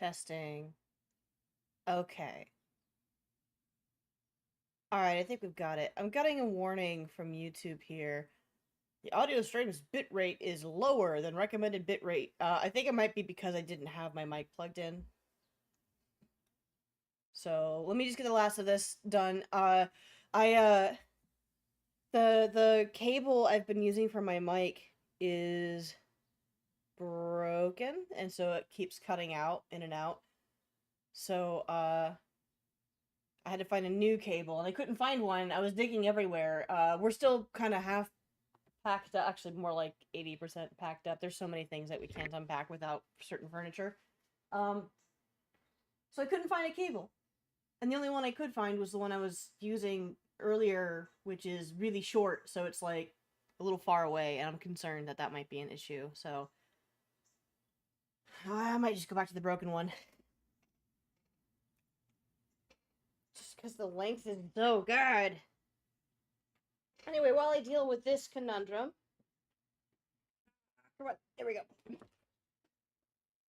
Testing. Okay. Alright, I think we've got it. I'm getting a warning from YouTube here. The audio stream's bitrate is lower than recommended bitrate. I think it might be because I didn't have my mic plugged in. So, let me just get the last of this done. The cable I've been using for my mic is broken, and so it keeps cutting out, in and out. So, I had to find a new cable, and I couldn't find one. I was digging everywhere. We're still kind of half packed up, actually more like 80% packed up. There's so many things that we can't unpack without certain furniture. So I couldn't find a cable. And the only one I could find was the one I was using earlier, which is really short, so it's like a little far away, and I'm concerned that that might be an issue. So I might just go back to the broken one. Just because the length is so good. Anyway, while I deal with this conundrum, there we go.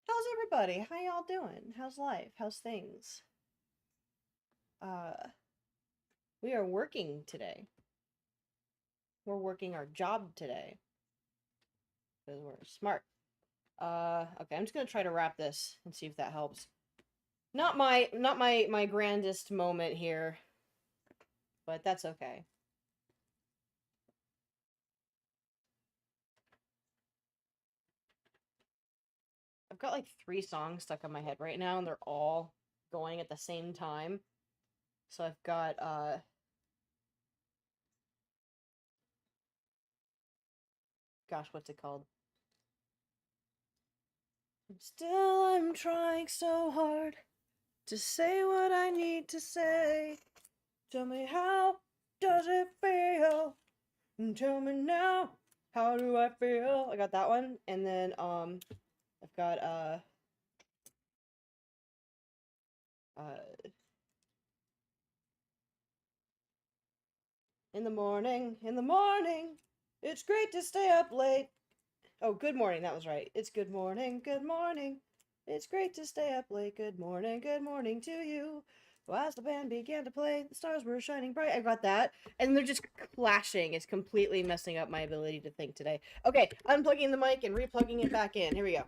How's everybody? How y'all doing? How's life? How's things? We are working today. We're working our job today. Because we're smart. Okay, I'm just gonna try to wrap this and see if that helps. Not my grandest moment here, but that's okay. I've got like 3 songs stuck in my head right now, and they're all going at the same time. So I've got, gosh, what's it called? I'm trying so hard to say what I need to say. Tell me, how does it feel? Tell me now, how do I feel? I got that one, and then, I've got, in the morning, it's great to stay up late. Oh, good morning, that was right. It's good morning, it's great to stay up late. Good morning to you. Well, as the band began to play, the stars were shining bright. I got that. And they're just clashing. It's completely messing up my ability to think today. Okay, unplugging the mic and replugging it back in. Here we go.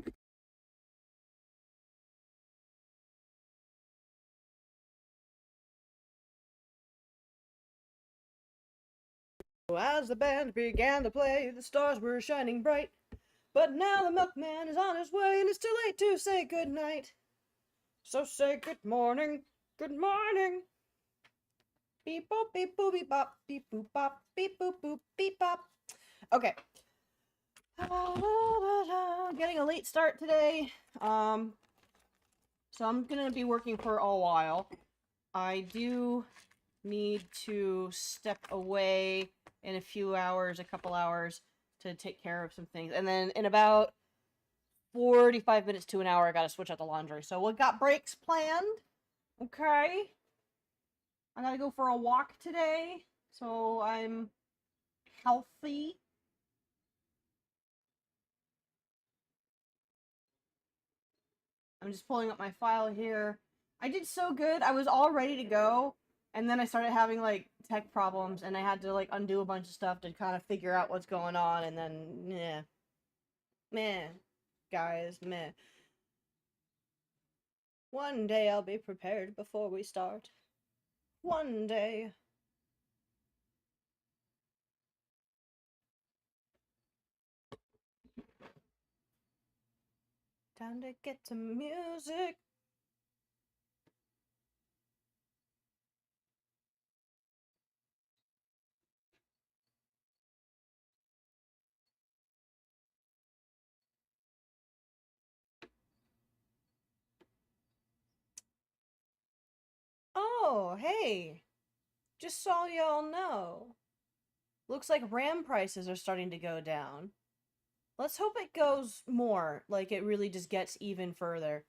As the band began to play, the stars were shining bright. But now the milkman is on his way, and it's too late to say goodnight. So say good morning, beep boop, beep boop, beep bop, beep boop bop, beep boop boop, beep bop. Okay. Getting a late start today. So I'm gonna be working for a while. I do need to step away in a few hours, a couple hours, to take care of some things. And then in about 45 minutes to an hour, I gotta switch out the laundry. So we got breaks planned. Okay. I gotta go for a walk today, so I'm healthy. I'm just pulling up my file here. I did so good. I was all ready to go, and then I started having, like, tech problems, and I had to, like, undo a bunch of stuff to kind of figure out what's going on, and then, yeah. Meh. Guys, meh. One day I'll be prepared before we start. One day. Time to get to music. Oh, hey. Just so y'all know. Looks like RAM prices are starting to go down. Let's hope it goes more, like it really just gets even further.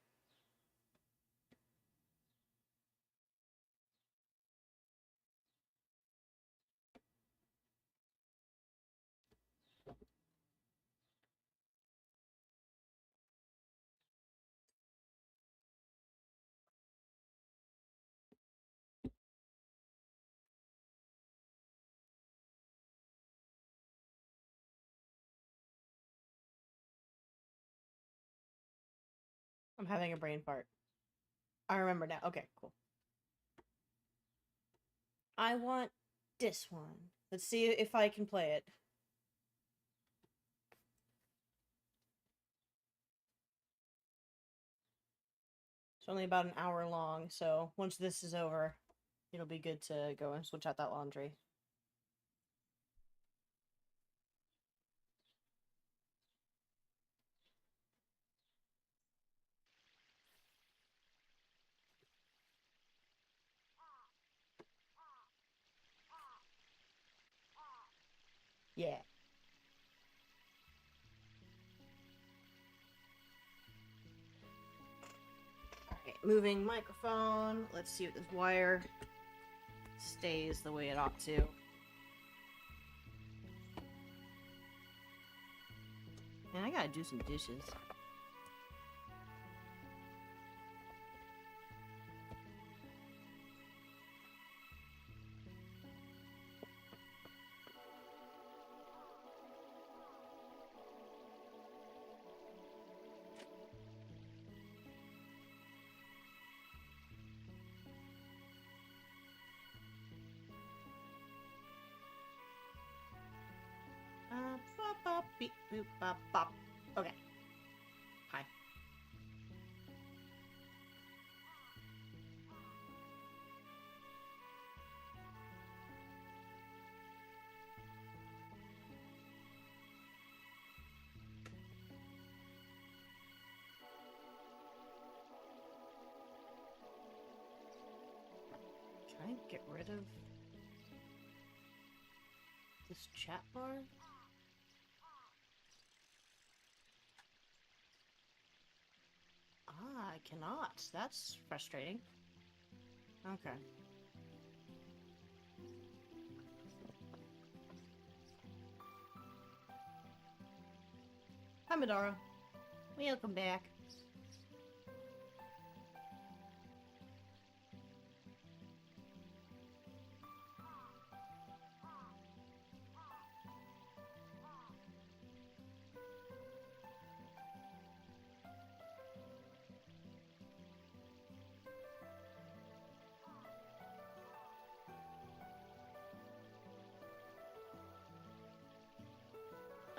I'm having a brain fart. I remember now. Okay, cool. I want this one. Let's see if I can play it. It's only about an hour long, so once this is over, it'll be good to go and switch out that laundry. Yeah. Alright, moving microphone. Let's see if this wire stays the way it ought to. Man, I gotta do some dishes. Bop, beep, boop, bop, bop. Okay. Hi. Can I get rid of this chat bar? Ah, I cannot. That's frustrating. Okay. Hi, Madara. Welcome back.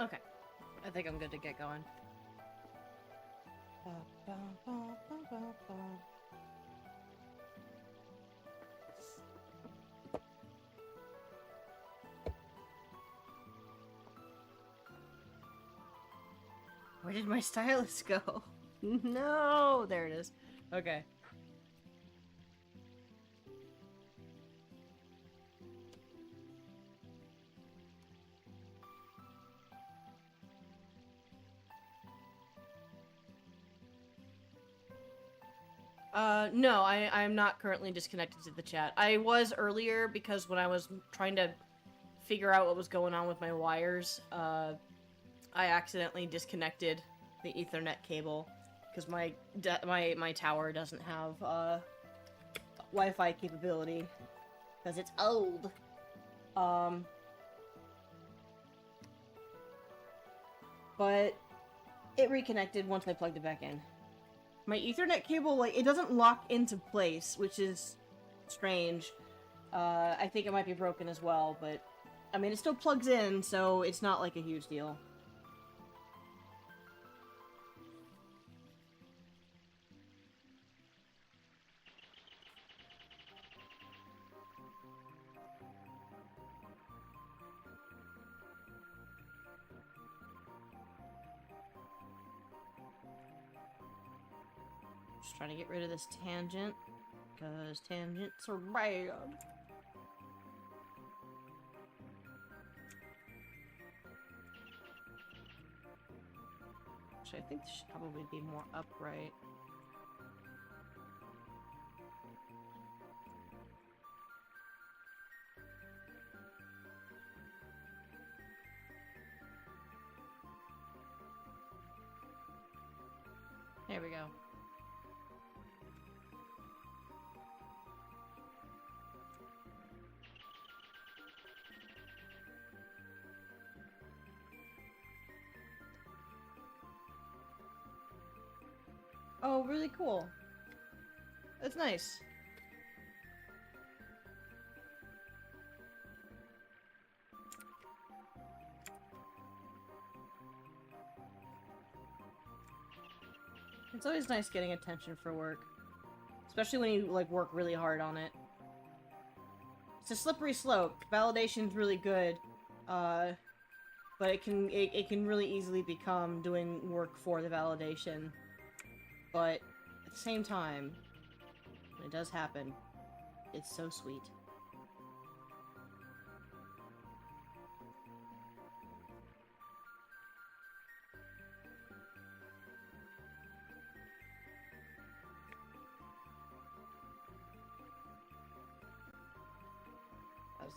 Okay. I think I'm good to get going. Where did my stylus go? No! There it is. Okay. No, I'm not currently disconnected to the chat. I was earlier because when I was trying to figure out what was going on with my wires, I accidentally disconnected the Ethernet cable because my tower doesn't have Wi-Fi capability because it's old. But it reconnected once I plugged it back in. My Ethernet cable, like, it doesn't lock into place, which is strange. I think it might be broken as well, but I mean, it still plugs in, so it's not like a huge deal. Just trying to get rid of this tangent, because tangents are bad. Actually, I think this should probably be more upright. There we go. Oh, really cool. That's nice. It's always nice getting attention for work. Especially when you, like, work really hard on it. It's a slippery slope. Validation's really good. But it can really easily become doing work for the validation. But at the same time, when it does happen, it's so sweet. How's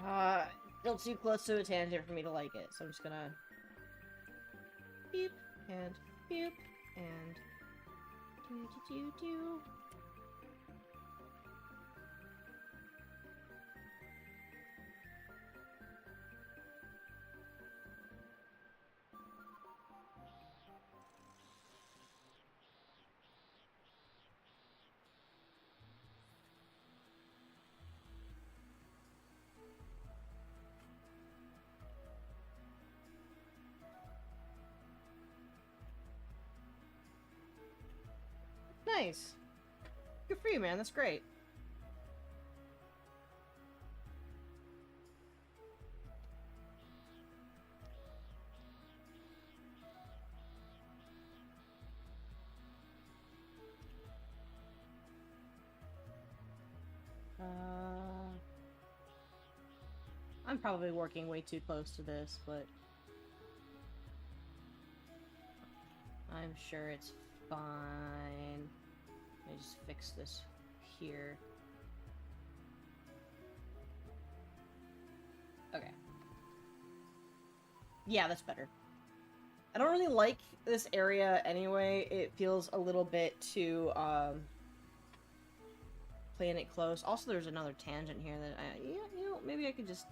that? Still too close to a tangent for me to like it, so I'm just gonna beep and beep and do. Nice. Good for you, man. That's great. I'm probably working way too close to this, but I'm sure it's fine. Let me just fix this here. Okay. Yeah, that's better. I don't really like this area anyway. It feels a little bit too, playing it close. Also, there's another tangent here that you know, maybe I could just...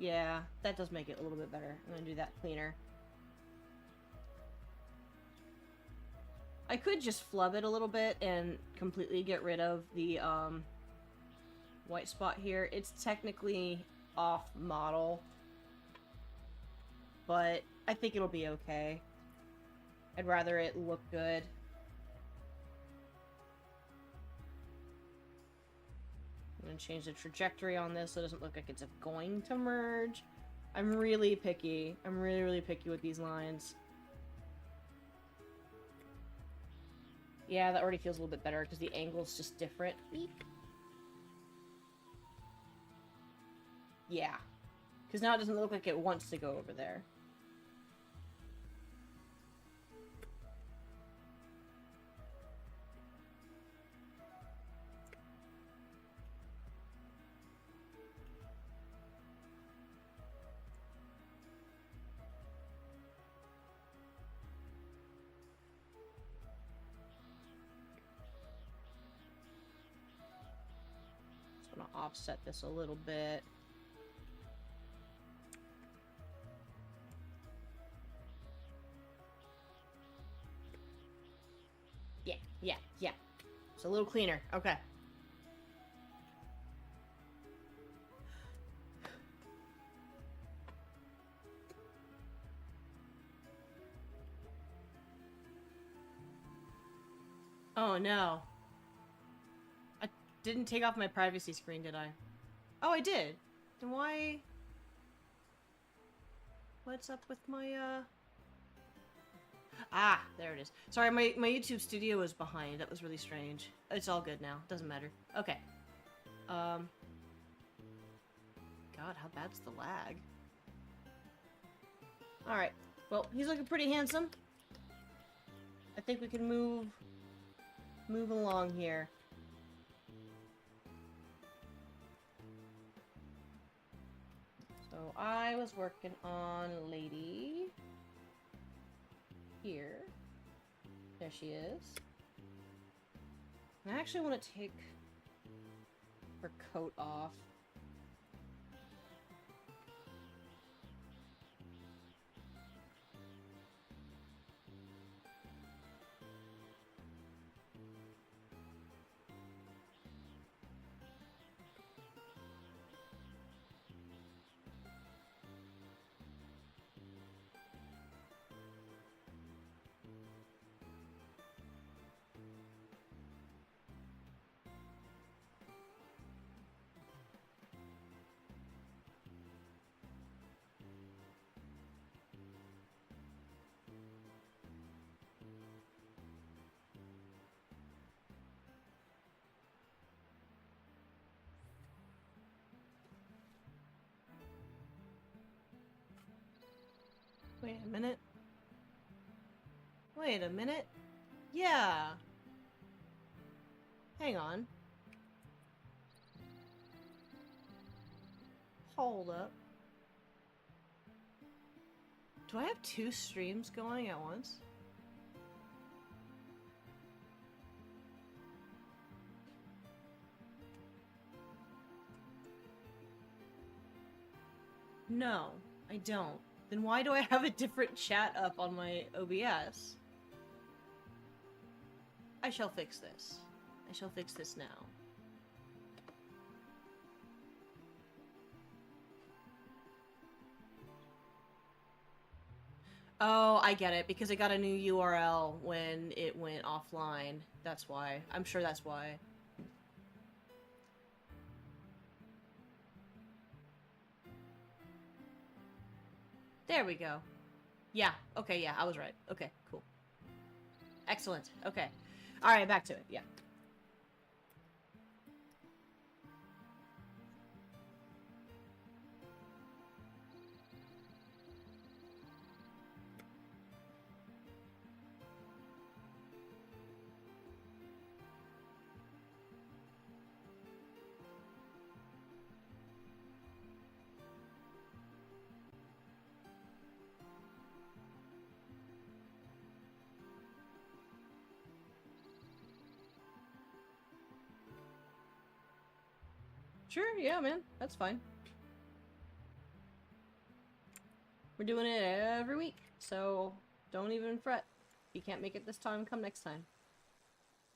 Yeah, that does make it a little bit better. I'm gonna do that cleaner. I could just flub it a little bit and completely get rid of the, white spot here. It's technically off model, but I think it'll be okay. I'd rather it look good. I'm gonna change the trajectory on this so it doesn't look like it's going to merge. I'm really picky. I'm really, really picky with these lines. Yeah, that already feels a little bit better because the angle's just different. Beep. Yeah. Because now it doesn't look like it wants to go over there. Just want to offset this a little bit. Yeah. It's a little cleaner. Okay. Oh no. I didn't take off my privacy screen, did I? Oh, I did. Then why... What's up with my, Ah, there it is. Sorry, my YouTube studio was behind. That was really strange. It's all good now. Doesn't matter. Okay. God, how bad's the lag? Alright. Well, he's looking pretty handsome. I think we can move along here. So I was working on Lady here. There she is. And I actually want to take her coat off. Wait a minute. Wait a minute. Yeah. Hang on. Hold up. Do I have 2 streams going at once? No, I don't. Then why do I have a different chat up on my OBS? I shall fix this. I shall fix this now. Oh, I get it, because it got a new URL when it went offline. That's why. I'm sure that's why. There we go. Yeah, okay, yeah, I was right. Okay, cool. Excellent, okay. Alright, back to it, yeah. Sure, yeah, man. That's fine. We're doing it every week, so don't even fret. If you can't make it this time, come next time.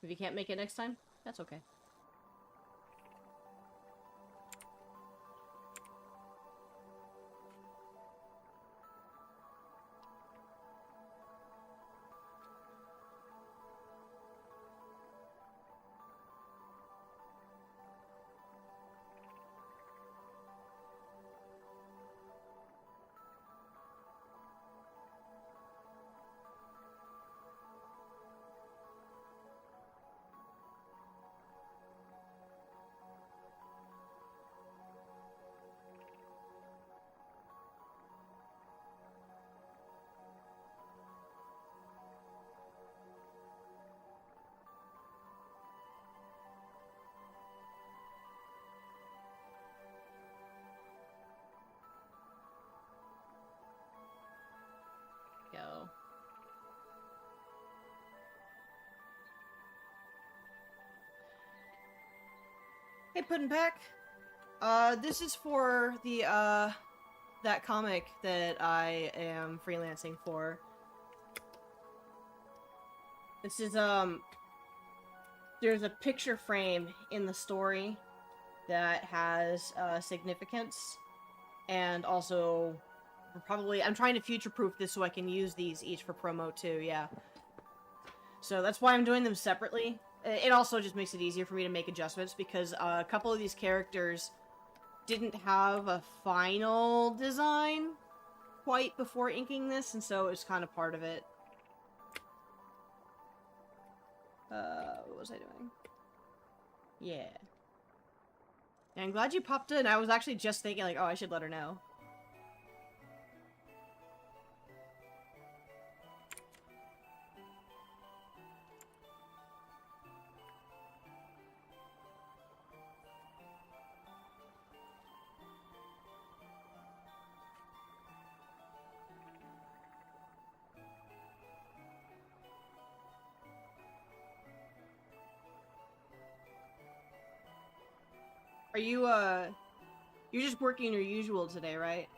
If you can't make it next time, that's okay. Go. Hey, Puddin' Pack. This is for the, that comic that I am freelancing for. This is, there's a picture frame in the story that has, significance, and also, probably, I'm trying to future-proof this so I can use these each for promo too, yeah. So that's why I'm doing them separately. It also just makes it easier for me to make adjustments, because a couple of these characters didn't have a final design quite before inking this, and so it's kind of part of it. What was I doing? Yeah. I'm glad you popped in. I was actually just thinking, like, oh, I should let her know. Are you, you're just working your usual today, right?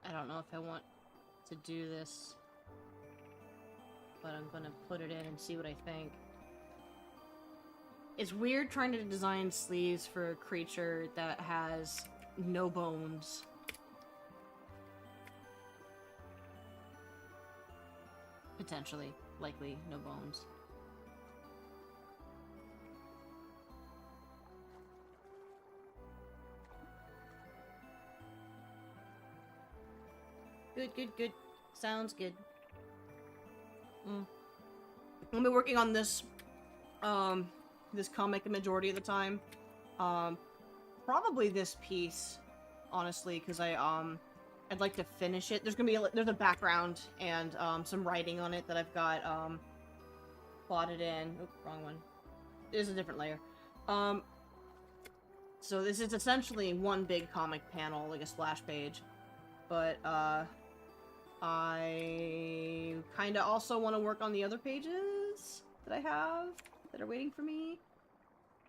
I don't know if I want to do this, but I'm gonna put it in and see what I think. It's weird trying to design sleeves for a creature that has no bones. Potentially. Likely, no bones. Good, good, good. Sounds good. I'll be working on this, this comic the majority of the time. Probably this piece, honestly, because I'd like to finish it. There's gonna be there's a background and some writing on it that I've got plotted in. Oop, wrong one. There's a different layer. So this is essentially one big comic panel, like a splash page, but I kind of also want to work on the other pages that I have that are waiting for me.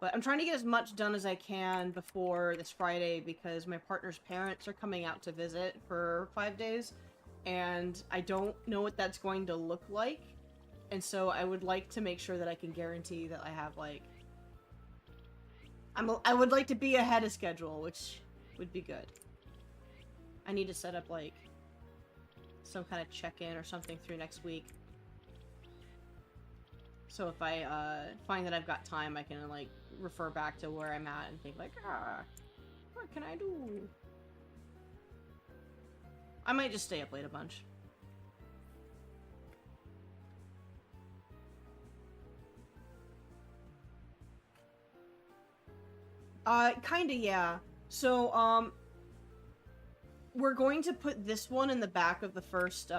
But I'm trying to get as much done as I can before this Friday because my partner's parents are coming out to visit for 5 days, and I don't know what that's going to look like. And so I would like to make sure that I can guarantee that I have, like... I would like to be ahead of schedule, which would be good. I need to set up, like, some kind of check-in or something through next week. So if I find that I've got time, I can, like, refer back to where I'm at and think, like, what can I do? I might just stay up late a bunch. Kinda, yeah. So, we're going to put this one in the back of the first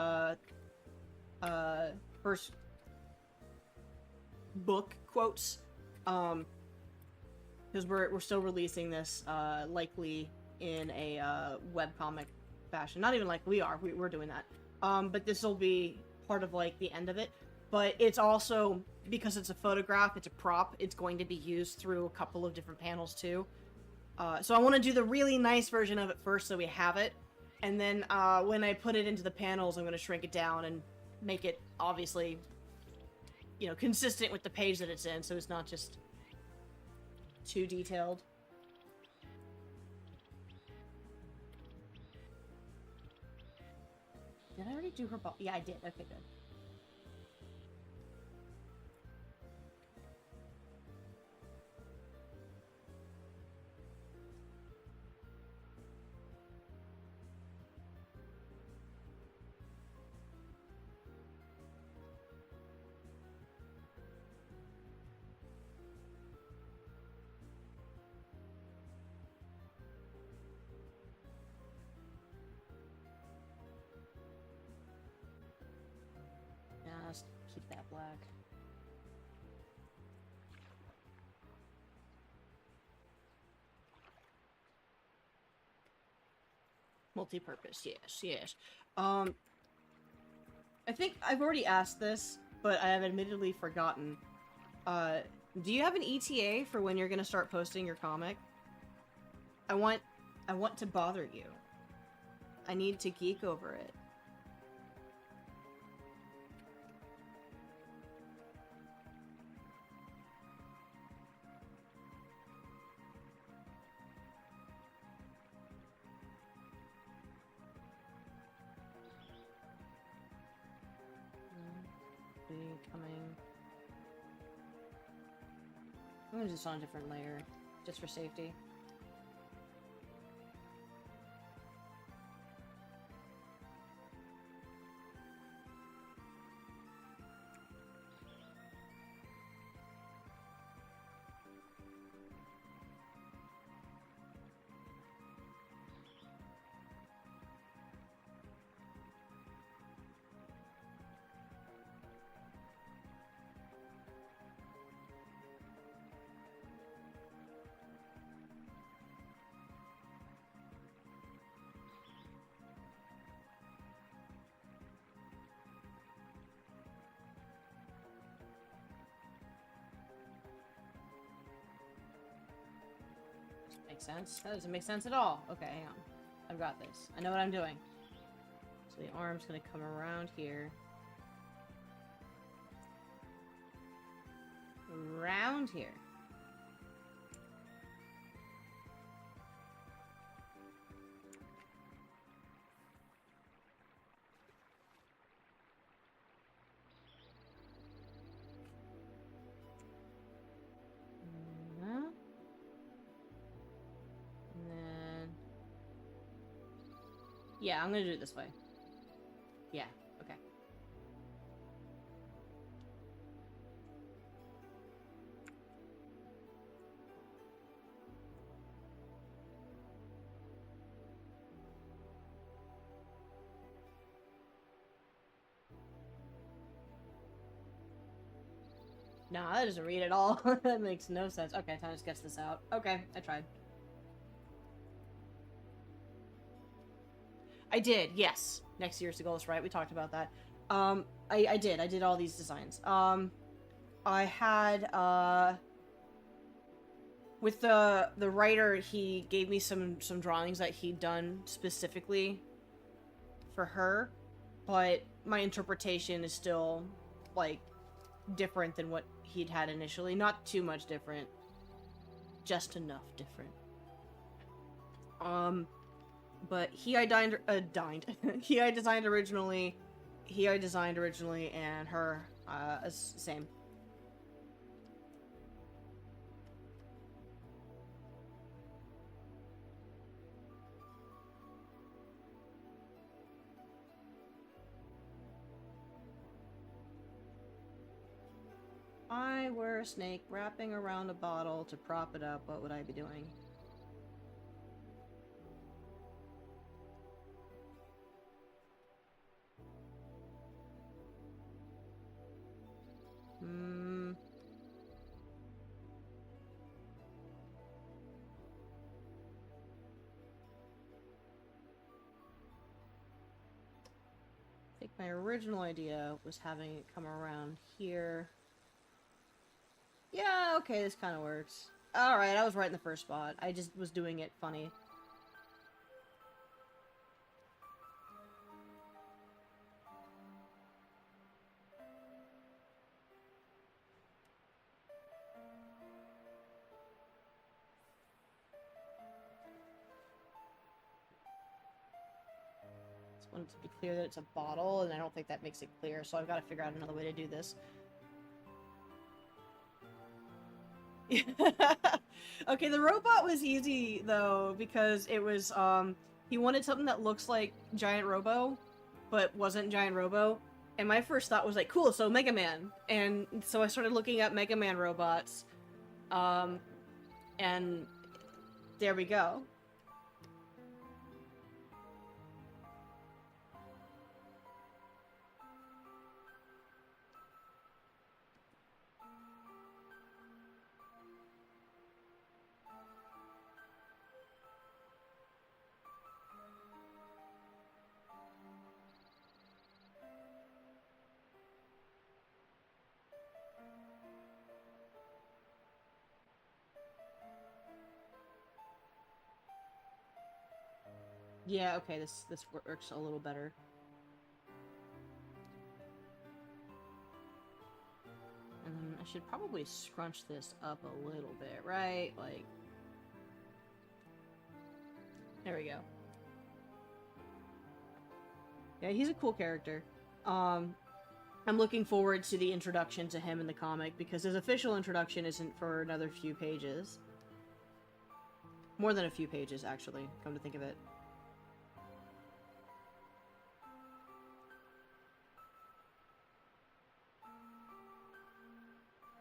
book quotes, because we're still releasing this, likely in a, webcomic fashion. Not even like we're doing that. But this will be part of, like, the end of it. But it's also, because it's a photograph, it's a prop, it's going to be used through a couple of different panels, too. So I want to do the really nice version of it first so we have it. And then, when I put it into the panels, I'm going to shrink it down and make it, obviously, you know, consistent with the page that it's in, so it's not just too detailed. Did I already do her ball? Yeah, I did. Okay, good. Just keep that black. Multi-purpose, yes, yes. I think I've already asked this, but I have admittedly forgotten. Do you have an ETA for when you're gonna start posting your comic? I want to bother you. I need to geek over it. Coming. I'm gonna do this on a different layer, just for safety. Makes sense? That doesn't make sense at all. Okay, hang on. I've got this. I know what I'm doing. So the arm's gonna come around here. Around here. Yeah, I'm gonna do it this way. Nah, that doesn't read at all. That makes no sense. Okay, time to sketch this out. Okay, I tried. I did, yes. Next year's the goal is right. We talked about that. I did. I did all these designs. I had, with the writer, he gave me some drawings that he'd done specifically for her, but my interpretation is still, like, different than what he'd had initially. Not too much different. Just enough different. But he I designed originally, and her, same. I were a snake wrapping around a bottle to prop it up, what would I be doing? I think my original idea was having it come around here. Yeah, okay, this kind of works. Alright, I was right in the first spot. I just was doing it funny. Just wanted to be clear that it's a bottle, and I don't think that makes it clear, so I've got to figure out another way to do this. Okay, the robot was easy, though, because it was, he wanted something that looks like Giant Robo, but wasn't Giant Robo, and my first thought was like, cool, so Mega Man, and so I started looking at Mega Man robots, and there we go. Yeah, okay, this works a little better. And then I should probably scrunch this up a little bit, right? Like, there we go. Yeah, he's a cool character. I'm looking forward to the introduction to him in the comic, because his official introduction isn't for another few pages. More than a few pages, actually, come to think of it.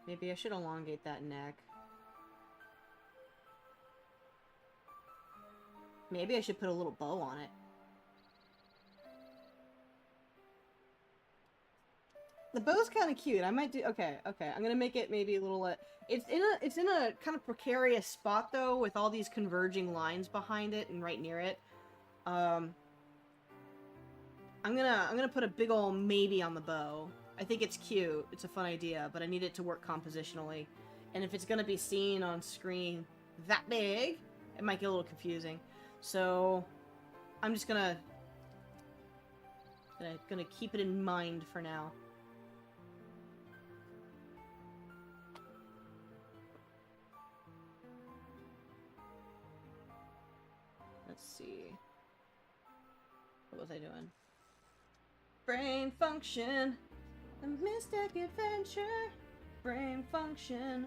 Maybe I should elongate that neck. Maybe I should put a little bow on it. The bow's kind of cute. I might do... Okay. I'm gonna make it maybe a little... It's in a kind of precarious spot, though, with all these converging lines behind it and right near it. I'm gonna put a big ol' maybe on the bow. I think it's cute. It's a fun idea, but I need it to work compositionally. And if it's gonna be seen on screen that big, it might get a little confusing. So, I'm just gonna keep it in mind for now. Let's see. What was I doing? Brain function, a mystic adventure. Brain function,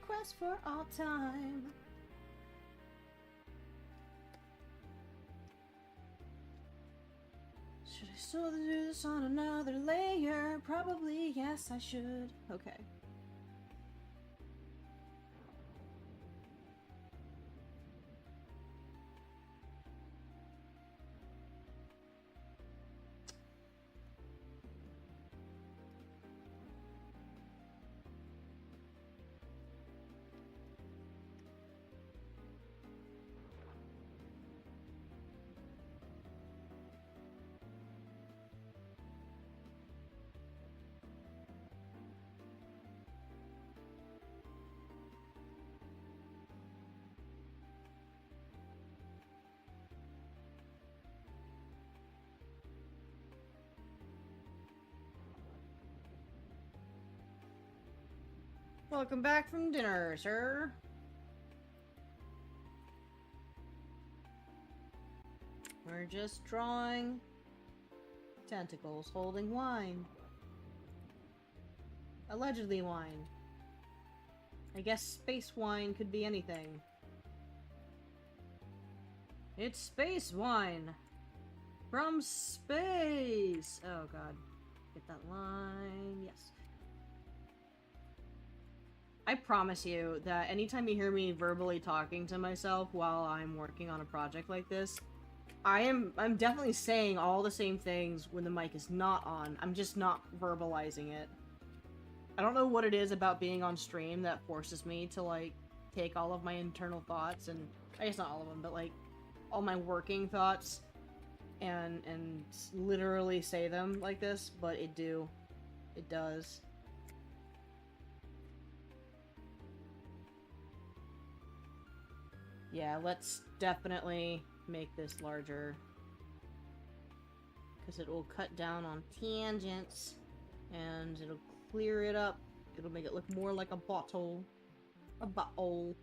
quest for all time. Should I still do this on another layer? Probably, yes, I should. Okay. Welcome back from dinner, sir. We're just drawing tentacles holding wine. Allegedly wine. I guess space wine could be anything. It's space wine! From space! Oh god. Get that line. Yes. I promise you that anytime you hear me verbally talking to myself while I'm working on a project like this, I'm definitely saying all the same things when the mic is not on. I'm just not verbalizing it. I don't know what it is about being on stream that forces me to, like, take all of my internal thoughts and... I guess not all of them, but, like, all my working thoughts and literally say them like this, but it does. Yeah, let's definitely make this larger. Because it will cut down on tangents. And it'll clear it up. It'll make it look more like a bottle. A bottle.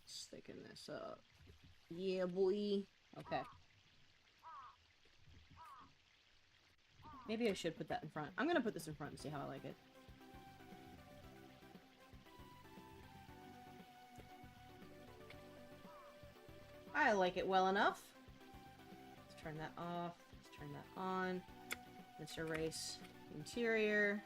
Sticking this up. Yeah, boy. Okay. Maybe I should put that in front. I'm gonna put this in front and see how I like it. I like it well enough. Let's turn that off. Let's turn that on. Let's erase interior.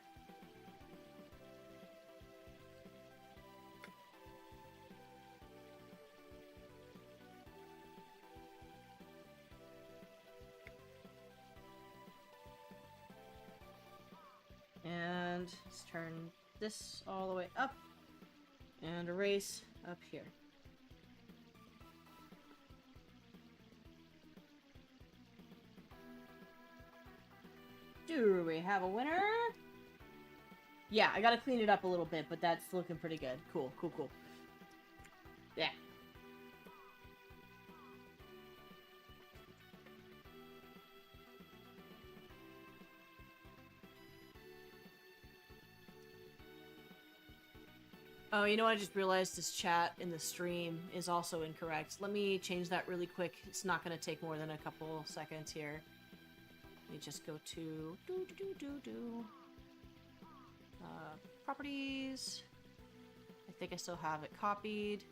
And let's turn this all the way up and erase up here. Do we have a winner? Yeah, I gotta clean it up a little bit, but that's looking pretty good. Cool, cool, cool. Yeah. Oh, you know what? I just realized this chat in the stream is also incorrect. Let me change that really quick. It's not going to take more than a couple seconds here. Let me just go to properties. I think I still have it copied.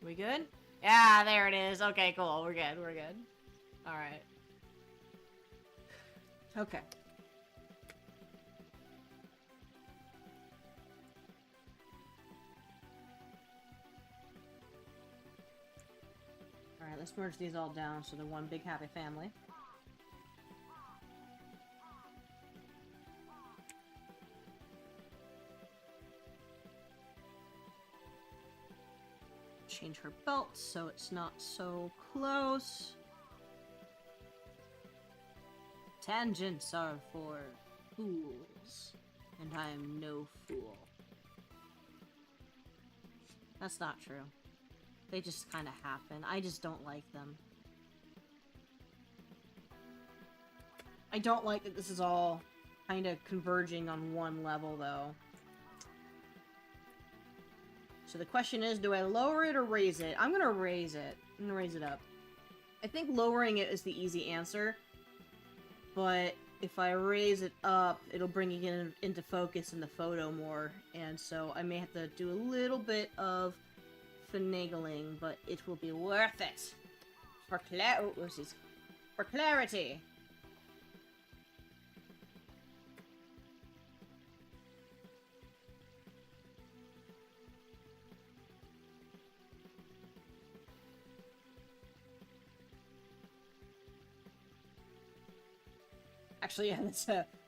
We good? Yeah, there it is. Okay, cool. We're good. We're good. All right. Okay. Alright, let's merge these all down so they're one big happy family. Change her belt so it's not so close. Tangents are for fools, and I am no fool. That's not true. They just kind of happen. I just don't like them. I don't like that this is all kind of converging on one level, though. So the question is, do I lower it or raise it? I'm gonna raise it. I'm gonna raise it up. I think lowering it is the easy answer. But if I raise it up, it'll bring it into focus in the photo more. And so I may have to do a little bit of finagling, but it will be worth it for clarity. Actually, yeah,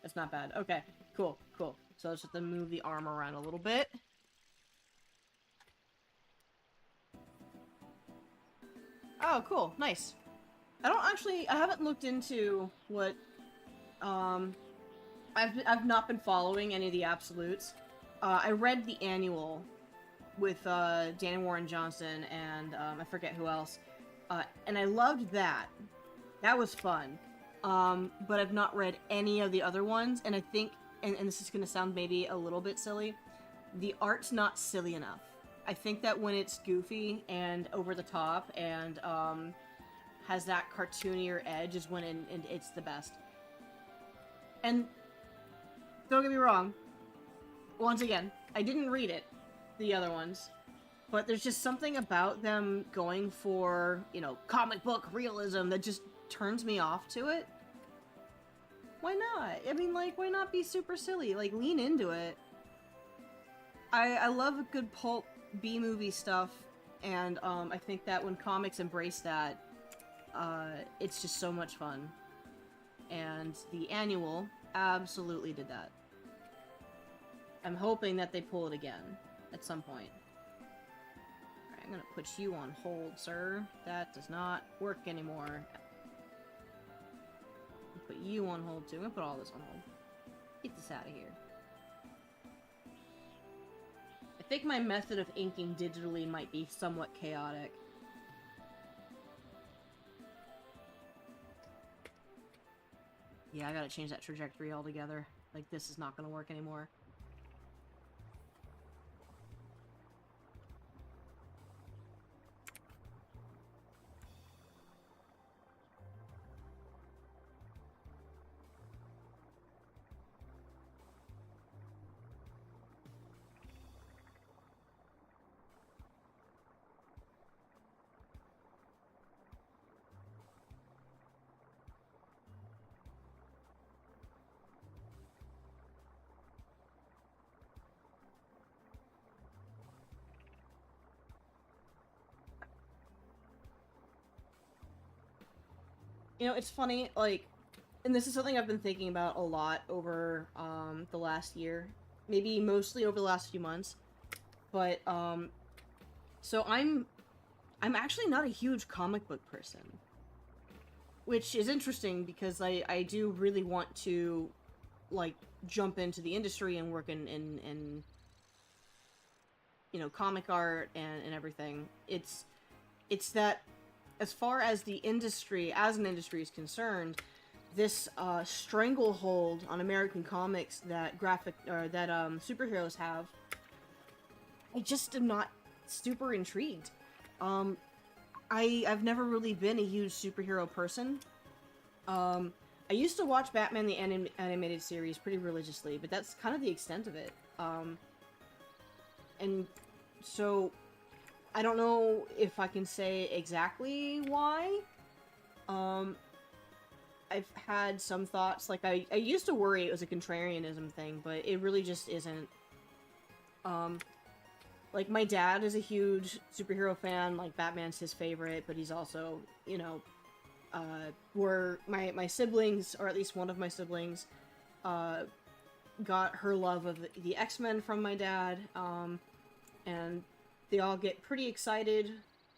that's not bad. Okay, cool, cool. So let's just have to move the arm around a little bit. Oh, cool, nice. I haven't looked into what, I've not been following any of the absolutes. I read the annual with, Danny Warren Johnson and, I forget who else. And I loved that. That was fun. But I've not read any of the other ones, and I think, and this is gonna sound maybe a little bit silly, the art's not silly enough. I think that when it's goofy and over the top and, has that cartoonier edge is when it's the best. And don't get me wrong, once again, I didn't read it, the other ones, but there's just something about them going for, you know, comic book realism that just turns me off to it. Why not? I mean, like, why not be super silly? Like, lean into it. I love a good pulp B-movie stuff, and I think that when comics embrace that, it's just so much fun. And the annual absolutely did that. I'm hoping that they pull it again at some point. Alright, I'm gonna put you on hold, sir. That does not work anymore. I'll put you on hold too. I'm gonna put all this on hold. Get this out of here. I think my method of inking digitally might be somewhat chaotic. Yeah, I gotta change that trajectory altogether. Like, this is not gonna work anymore. You know, it's funny, like, and this is something I've been thinking about a lot over, the last year. Maybe mostly over the last few months. But, so I'm actually not a huge comic book person. Which is interesting, because I do really want to, like, jump into the industry and work in you know, comic art and everything. It's that, as far as the industry, as an industry is concerned, this stranglehold on American comics that superheroes have, I just am not super intrigued. I've never really been a huge superhero person. I used to watch Batman the animated series pretty religiously, but that's kind of the extent of it. And so I don't know if I can say exactly why. I've had some thoughts, like, I used to worry it was a contrarianism thing, but it really just isn't. Like, my dad is a huge superhero fan, like, Batman's his favorite, but he's also, you know, my siblings, or at least one of my siblings, got her love of the X-Men from my dad, and they all get pretty excited.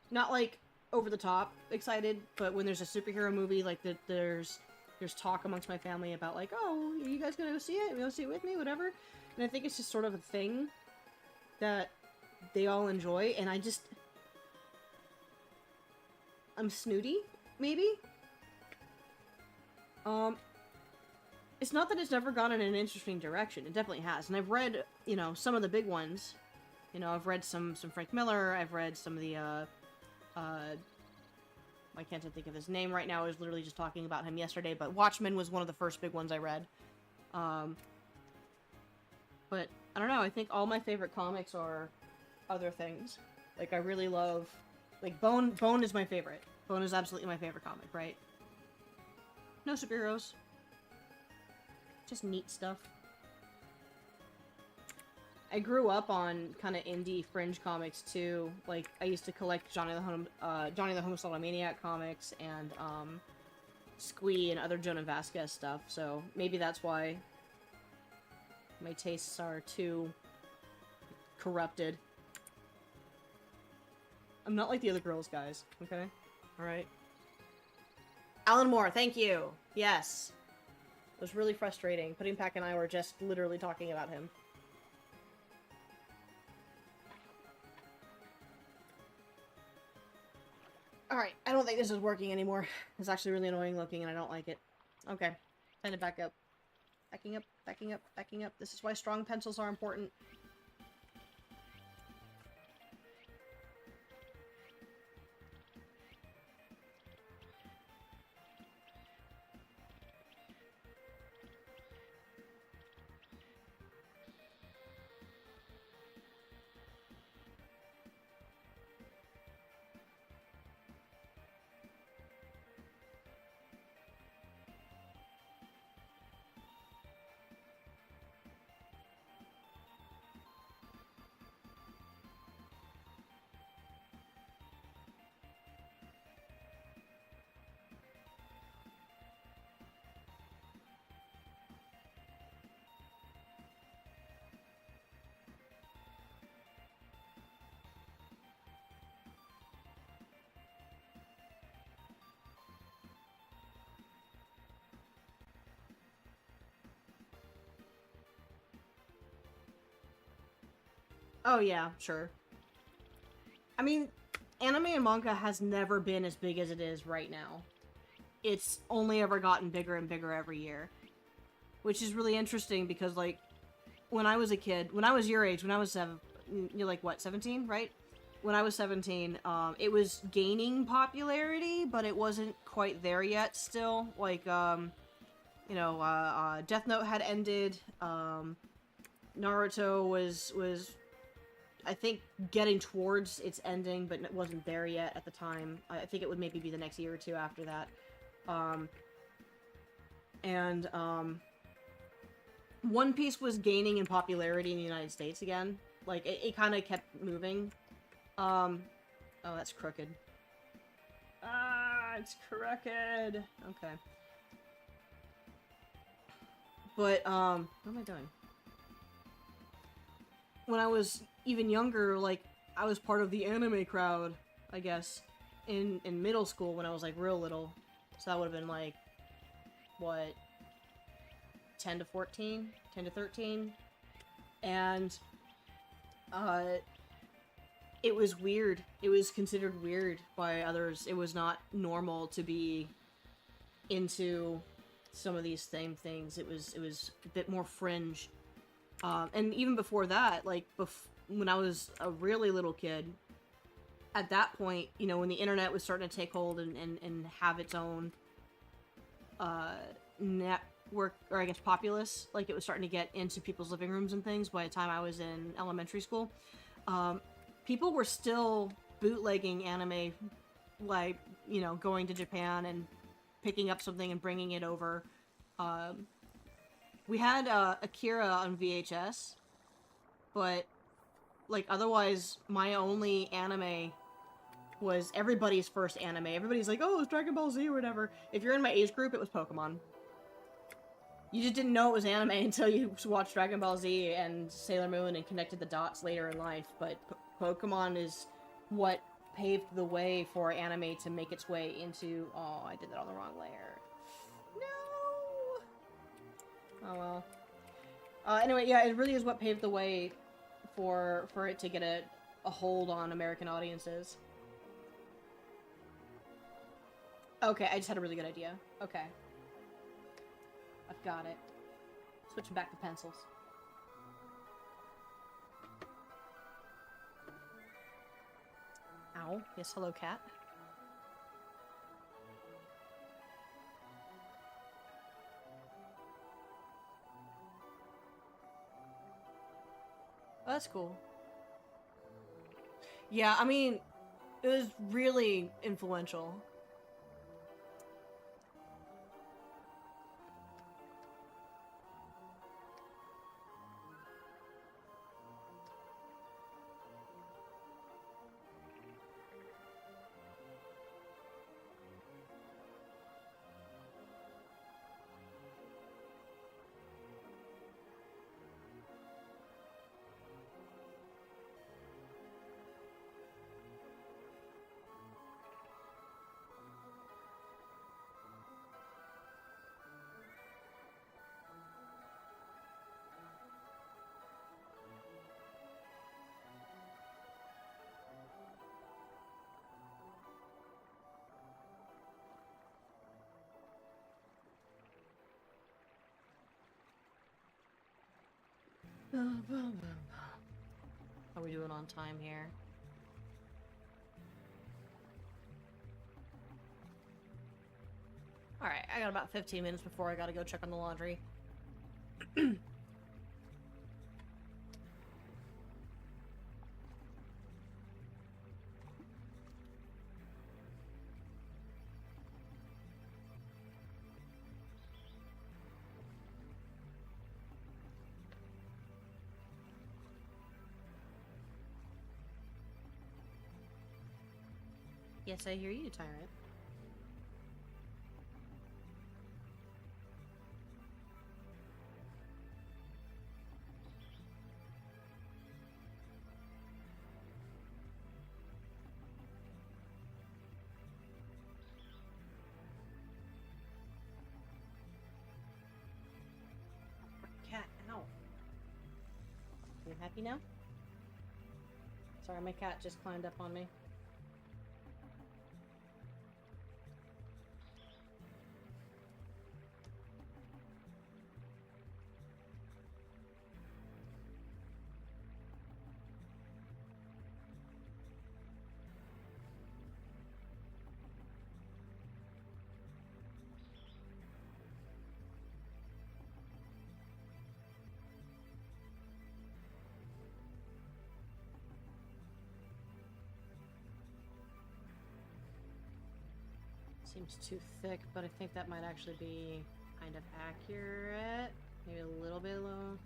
Not, like, over the top excited, but when there's a superhero movie, like, there's talk amongst my family about, like, oh, are you guys gonna go see it? You gonna see it with me? Whatever. And I think it's just sort of a thing that they all enjoy, and I'm snooty, maybe? It's not that it's never gone in an interesting direction. It definitely has. And I've read, you know, some of the big ones. You know, I've read some Frank Miller, I've read some of the, why can't I think of his name right now? I was literally just talking about him yesterday, but Watchmen was one of the first big ones I read. But, I don't know, I think all my favorite comics are other things. Like, I really love, like, Bone is my favorite. Bone is absolutely my favorite comic, right? No superheroes. Just neat stuff. I grew up on kind of indie fringe comics too. Like, I used to collect Johnny the Homicidal Maniac comics and Squee and other Jonah Vasquez stuff. So maybe that's why my tastes are too corrupted. I'm not like the other girls, guys. Okay, all right. Alan Moore, thank you. Yes. It was really frustrating. Pudding Pack and I were just literally talking about him. Alright, I don't think this is working anymore. It's actually really annoying looking and I don't like it. Okay, time to back up. Backing up, backing up, backing up. This is why strong pencils are important. Oh yeah, sure. I mean, anime and manga has never been as big as it is right now. It's only ever gotten bigger and bigger every year. Which is really interesting because, like, when I was a kid, when I was your age, when I was you're like, what, 17, right? When I was 17, it was gaining popularity, but it wasn't quite there yet still. Like, you know, Death Note had ended, Naruto was, I think, getting towards its ending, but it wasn't there yet at the time. I think it would maybe be the next year or two after that. One Piece was gaining in popularity in the United States again. Like, it kind of kept moving. Oh, that's crooked. Ah, it's crooked. Okay. But, what am I doing? When I was even younger, like, I was part of the anime crowd, I guess, in middle school when I was, like, real little. So that would have been, like, what, 10 to 14? 10 to 13? And, it was weird. It was considered weird by others. It was not normal to be into some of these same things. It was a bit more fringe. And even before that, like, when I was a really little kid, at that point, you know, when the internet was starting to take hold and have its own, network, or I guess populace, like, it was starting to get into people's living rooms and things by the time I was in elementary school, people were still bootlegging anime, like, you know, going to Japan and picking up something and bringing it over. We had Akira on VHS, but, like, otherwise, my only anime was everybody's first anime. Everybody's like, oh, it's Dragon Ball Z or whatever. If you're in my age group, it was Pokemon. You just didn't know it was anime until you watched Dragon Ball Z and Sailor Moon and connected the dots later in life, but Pokemon is what paved the way for anime to make its way into... Oh, I did that on the wrong layer. No! Oh well. Anyway, yeah, it really is what paved the way for it to get a hold on American audiences. Okay, I just had a really good idea. Okay. I've got it. Switching back to pencils. Ow. Yes, hello, cat. Oh, that's cool. Yeah, I mean, it was really influential. How are we doing on time here? Alright, I got about 15 minutes before I gotta go check on the laundry. Yes, I hear you, Tyrant. Cat, ow. You happy now? Sorry, my cat just climbed up on me. Seems too thick, but I think that might actually be kind of accurate. Maybe a little bit low.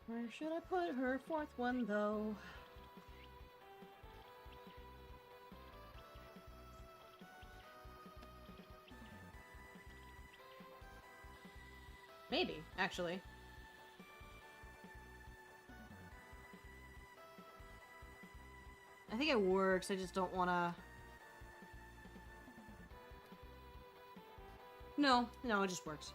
Where should I put her fourth one, though? Maybe, actually. I think it works, I just don't wanna... No, it just works.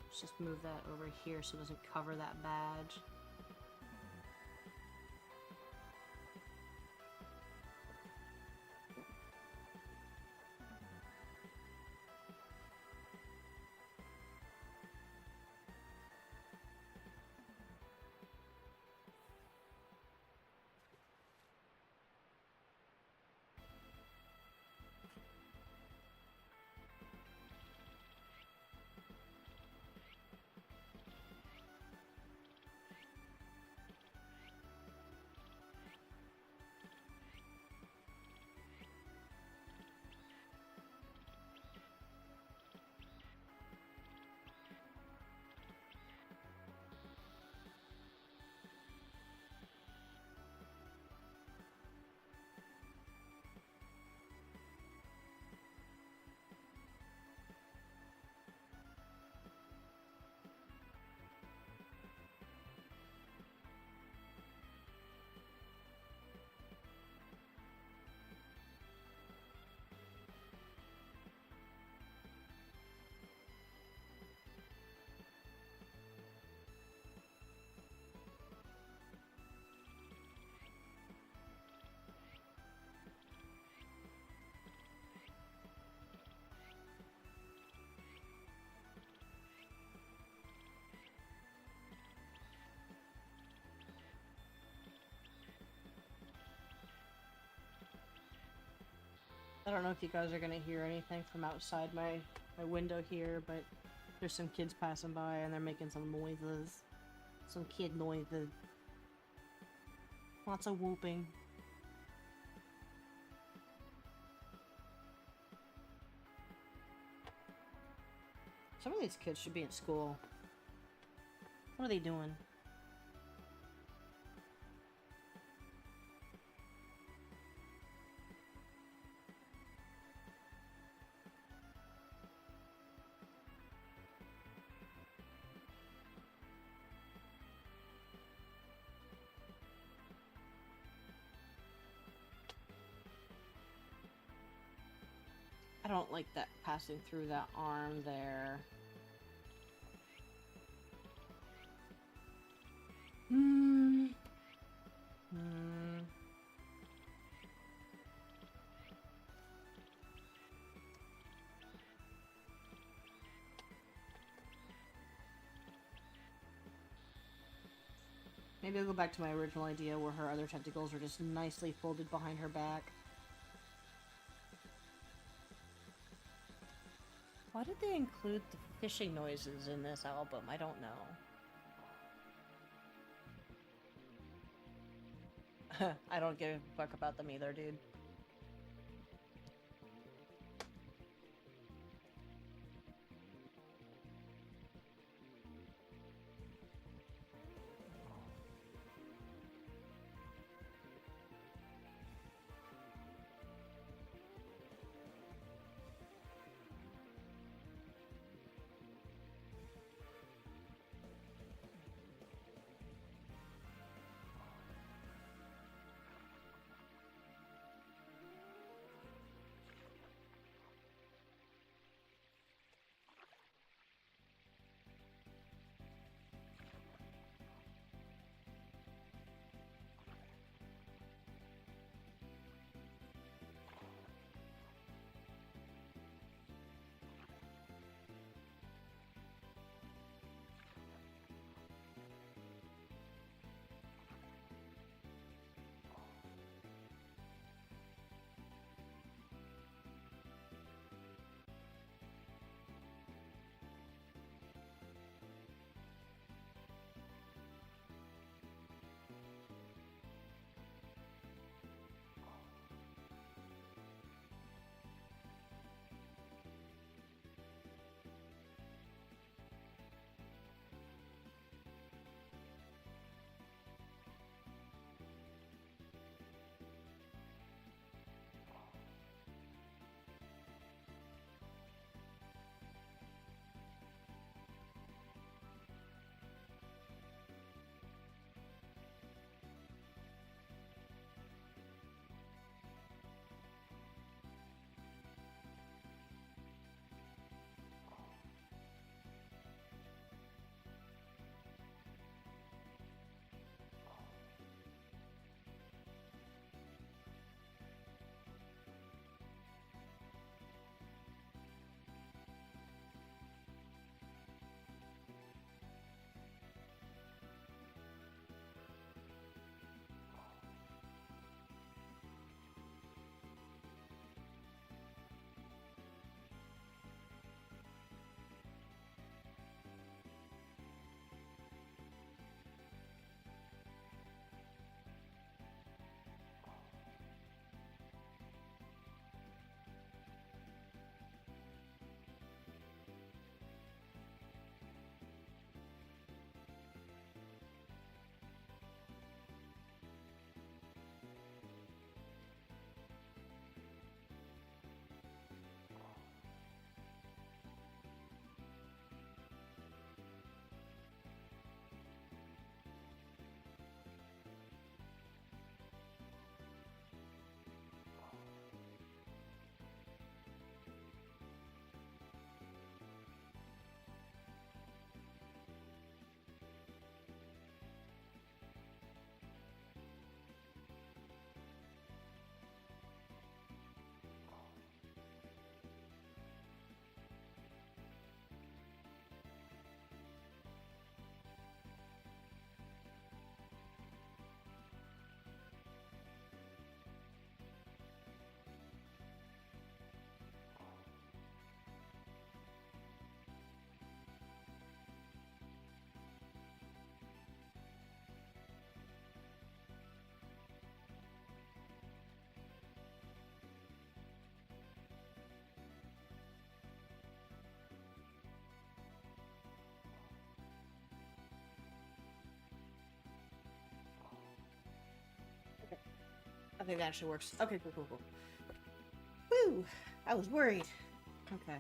Let's just move that over here so it doesn't cover that badge. I don't know if you guys are gonna hear anything from outside my window here, but there's some kids passing by and they're making some noises. Some kid noises. Lots of whooping. Some of these kids should be in school. What are they doing? I don't like that passing through that arm there. Maybe I'll go back to my original idea where her other tentacles are just nicely folded behind her back. Why did they include the fishing noises in this album? I don't know. I don't give a fuck about them either, dude. I think that actually works. Okay, cool, cool, cool. Woo! I was worried. Okay.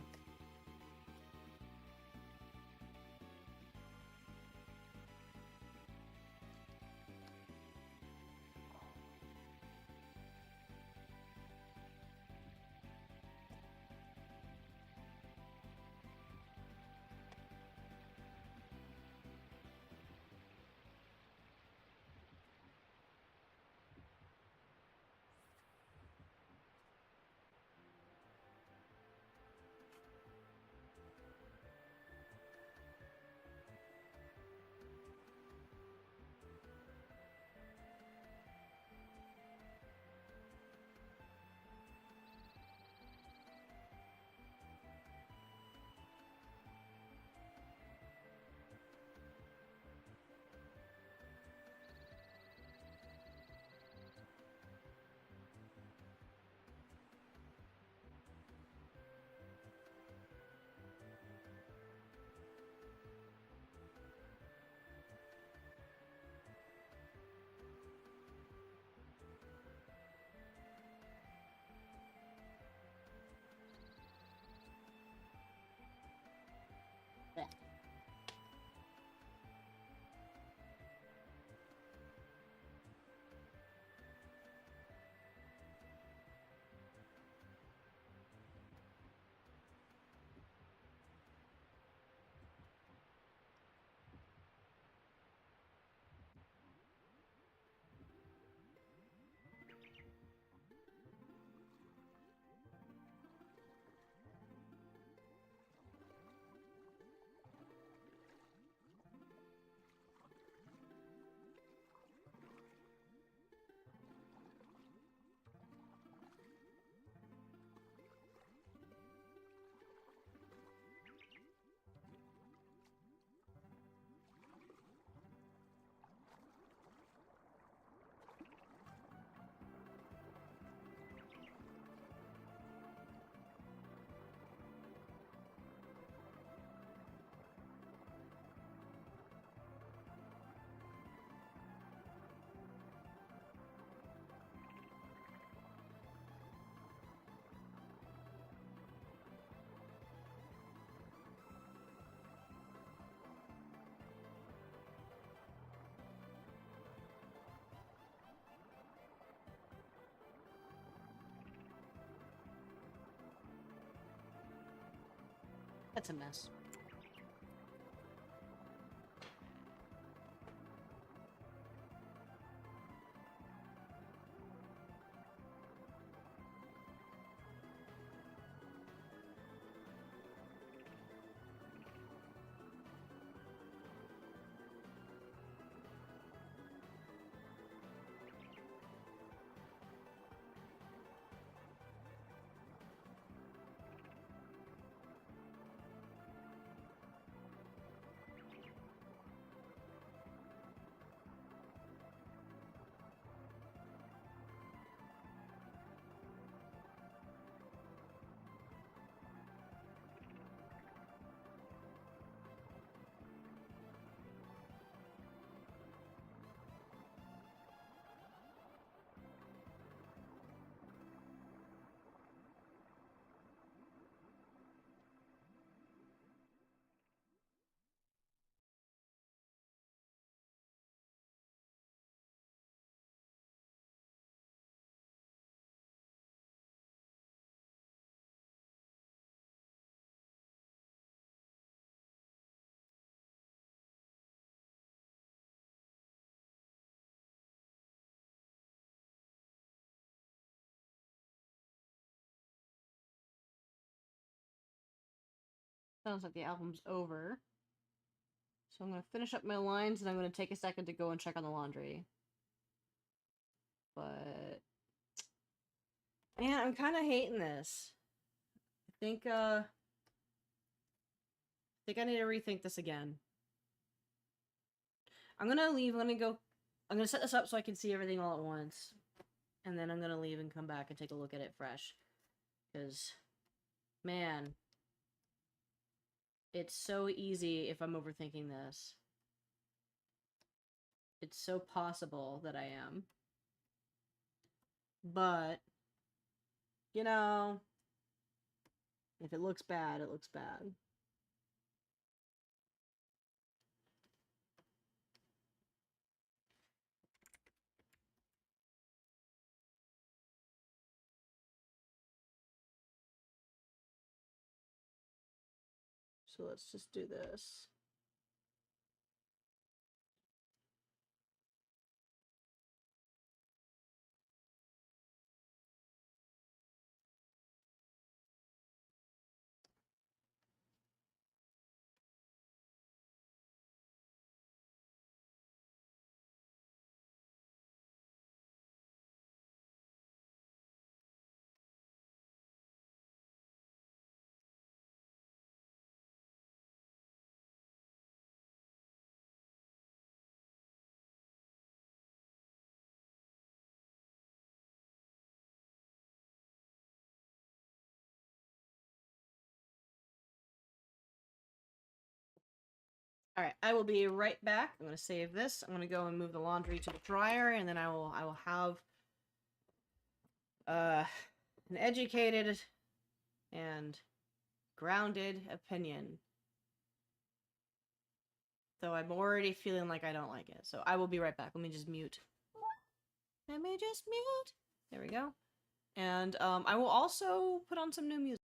That's a mess. Sounds like the album's over. So I'm going to finish up my lines and I'm going to take a second to go and check on the laundry. But man, I'm kind of hating this. I think I need to rethink this again. I'm going to leave. I'm going to set this up so I can see everything all at once. And then I'm going to leave and come back and take a look at it fresh. Because, man, it's so easy if I'm overthinking this. It's so possible that I am. But, you know, if it looks bad, it looks bad. So let's just do this. Alright, I will be right back. I'm going to save this. I'm going to go and move the laundry to the dryer, and then I will have an educated and grounded opinion. Though I'm already feeling like I don't like it. So I will be right back. Let me just mute. Let me just mute. There we go. And I will also put on some new music.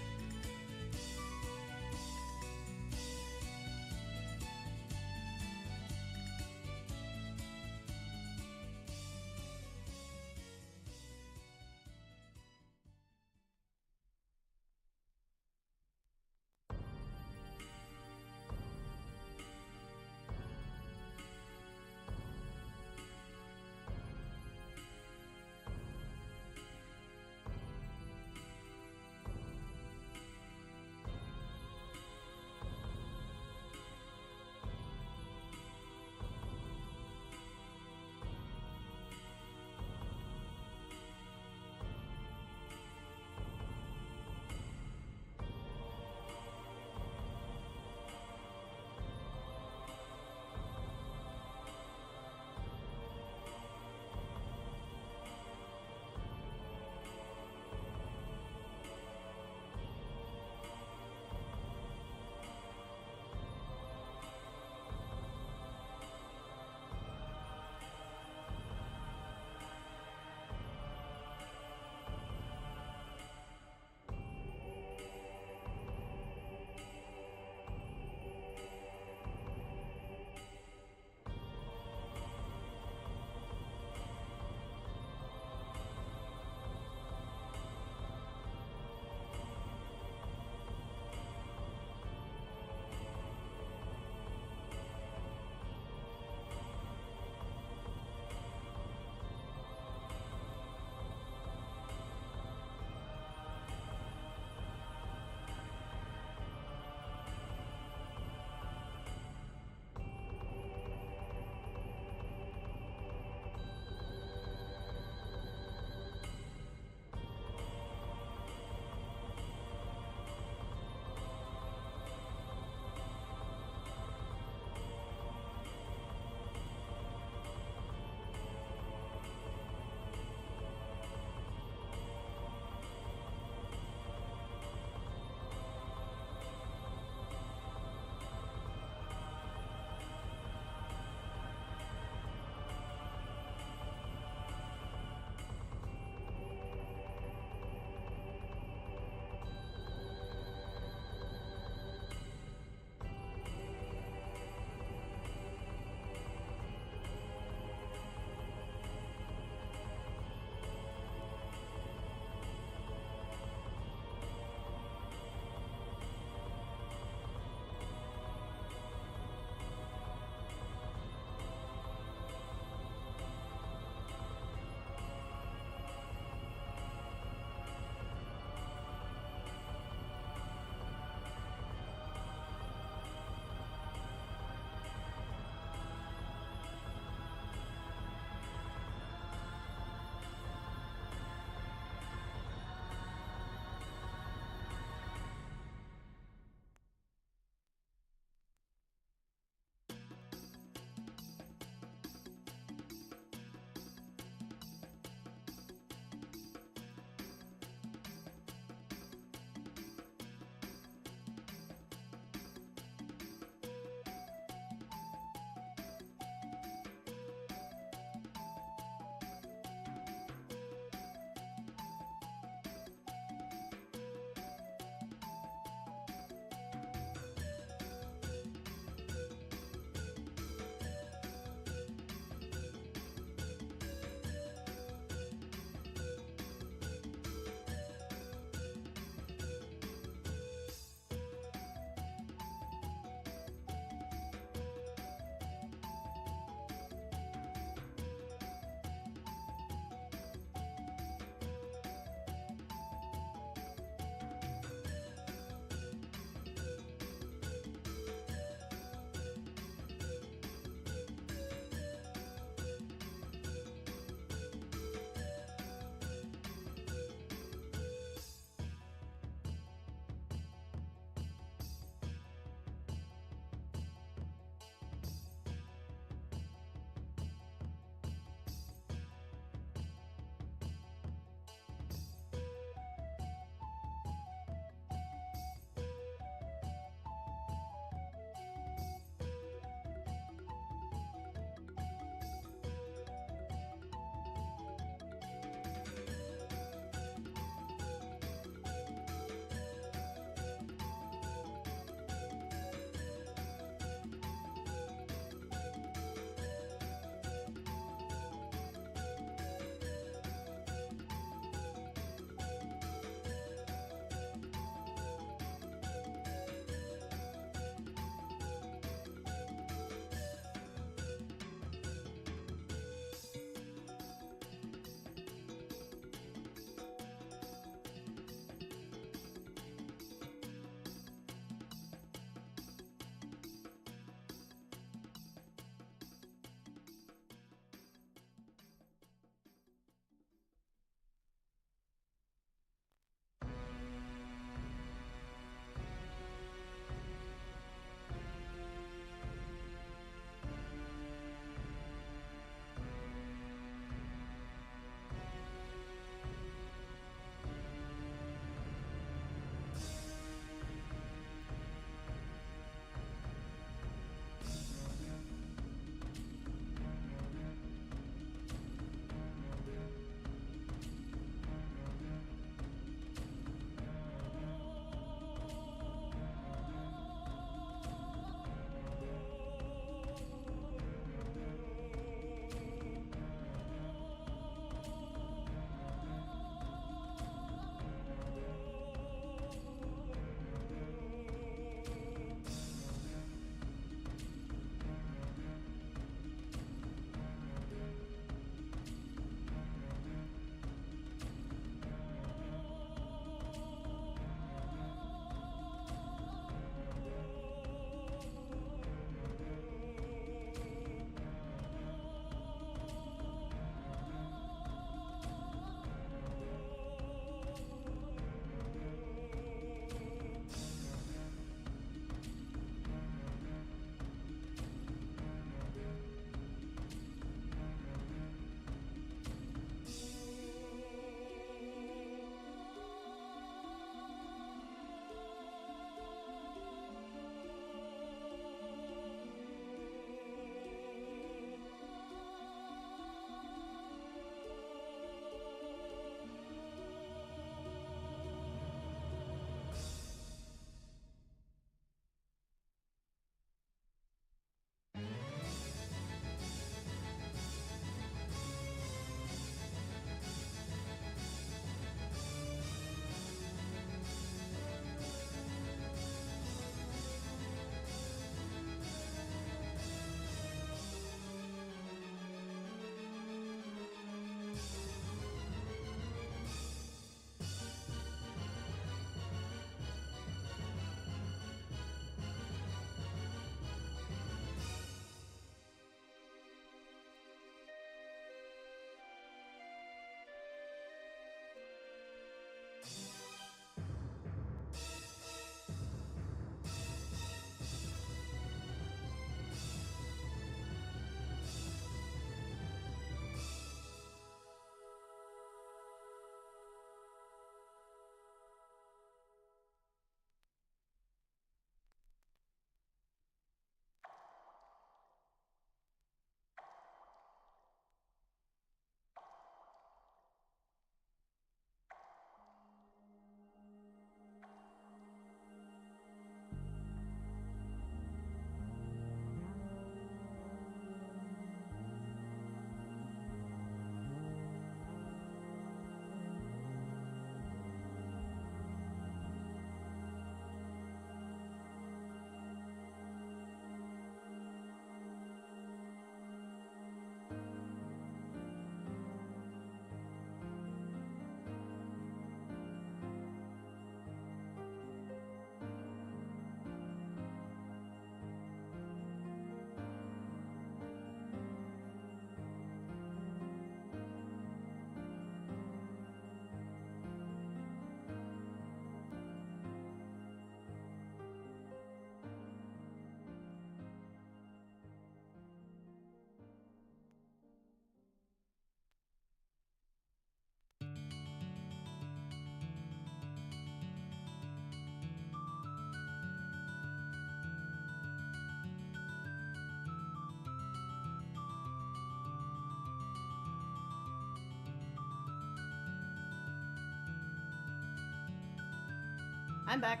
I'm back.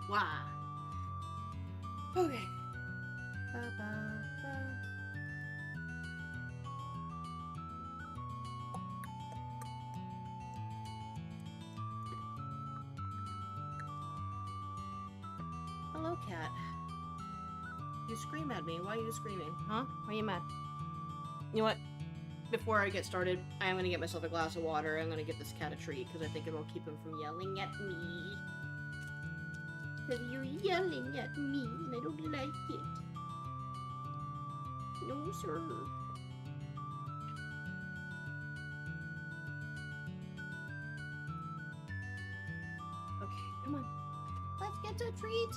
Wow. Okay. Hello, cat. You scream at me. Why are you screaming? Huh? Why are you mad? You know what? Before I get started, I am gonna get myself a glass of water. I'm gonna get this cat a treat because I think it'll keep him from yelling at me. Because you're yelling at me and I don't like it. No, sir. Okay, come on. Let's get a treat.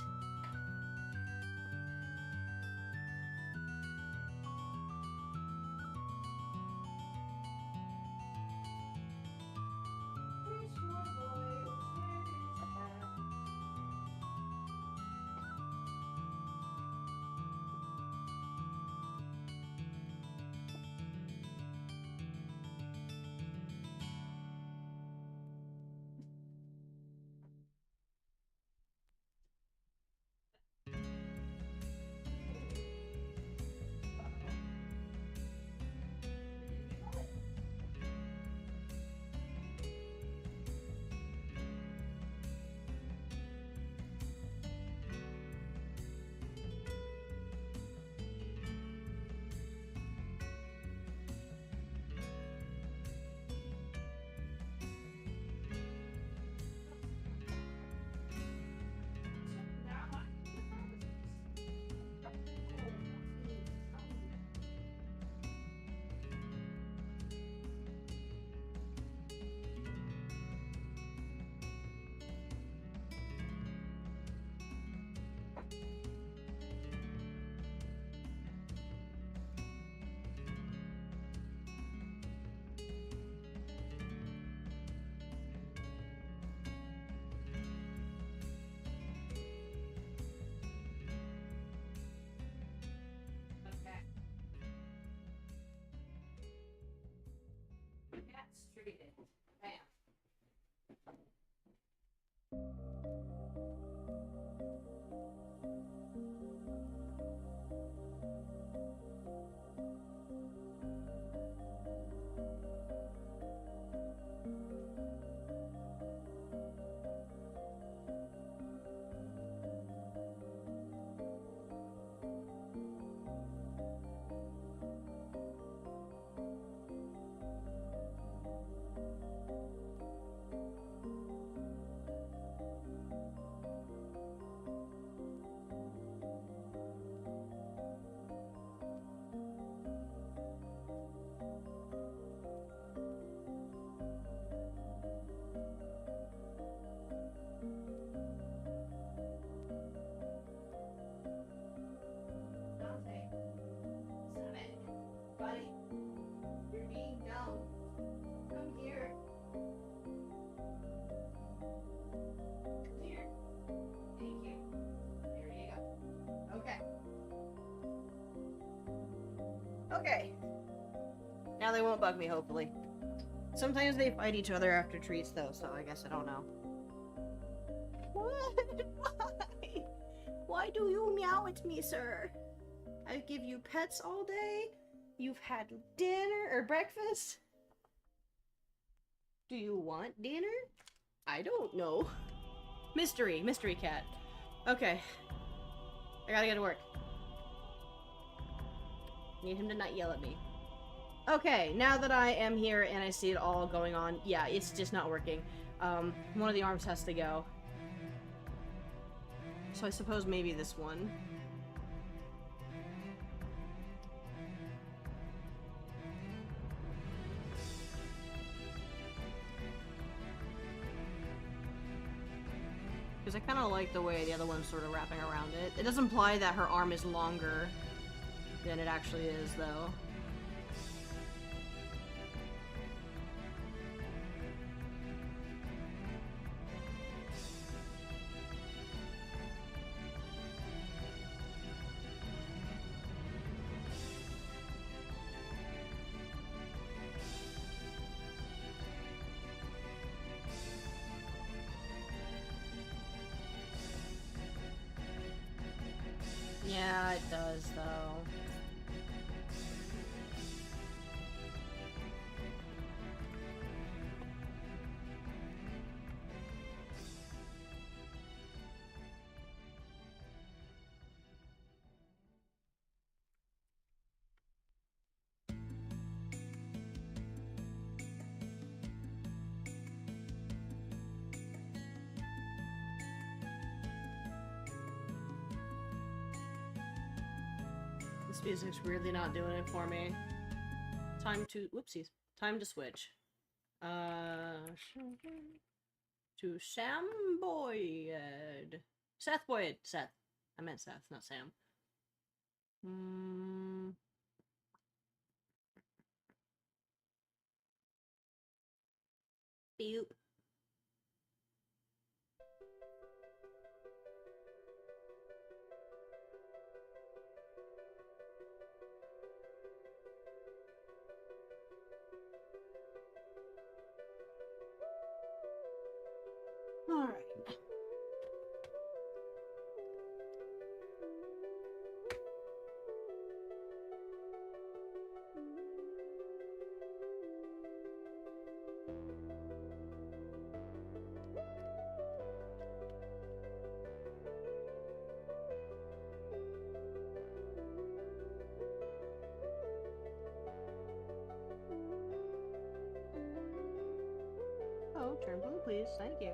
Okay. Now they won't bug me, hopefully. Sometimes they fight each other after treats, though, so I guess I don't know. What? Why? Why do you meow at me, sir? I give you pets all day. You've had dinner or breakfast. Do you want dinner? I don't know. Mystery cat. Okay. I gotta get to work. Need him to not yell at me. Okay, now that I am here and I see it all going on, yeah, it's just not working. One of the arms has to go. So I suppose maybe this one. Because I kind of like the way the other one's sort of wrapping around it. It does imply that her arm is longer than it actually is, though. Yeah, it does, though. This music's really not doing it for me. Time to... Whoopsies. Time to switch. To Sam Boyd. Seth Boyd. Seth. I meant Seth, not Sam. Boop. Alright. Oh, turn blue, please. Thank you.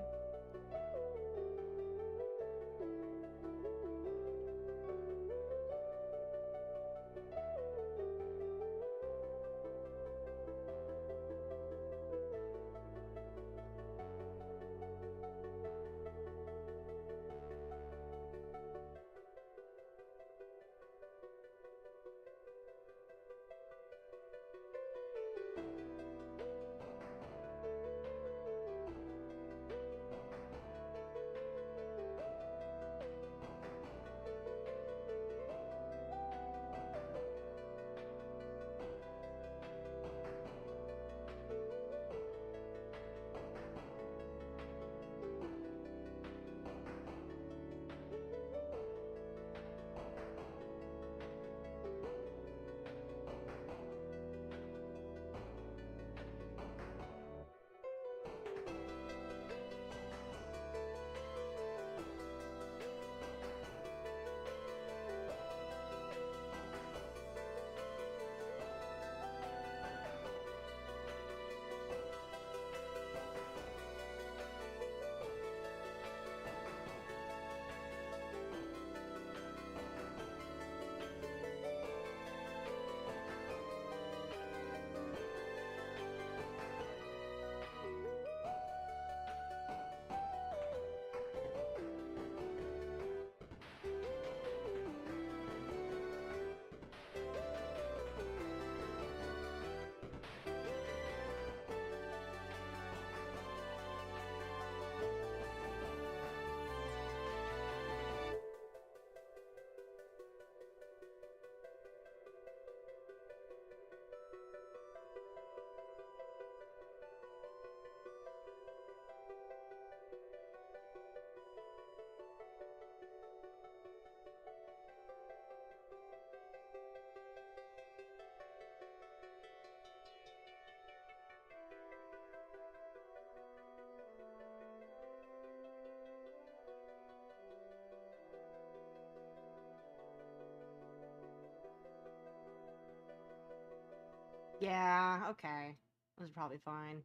Yeah, okay. This is probably fine.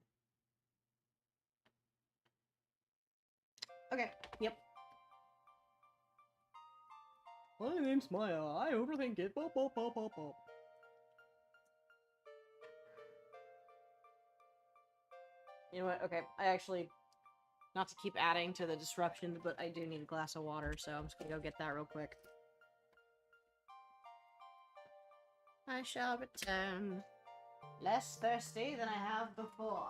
Okay, yep. My name's Maya. I overthink it. Bop, bop, bop, bop, bop. You know what? Okay, I actually... Not to keep adding to the disruption, but I do need a glass of water, so I'm just gonna go get that real quick. I shall return. Less thirsty than I have before.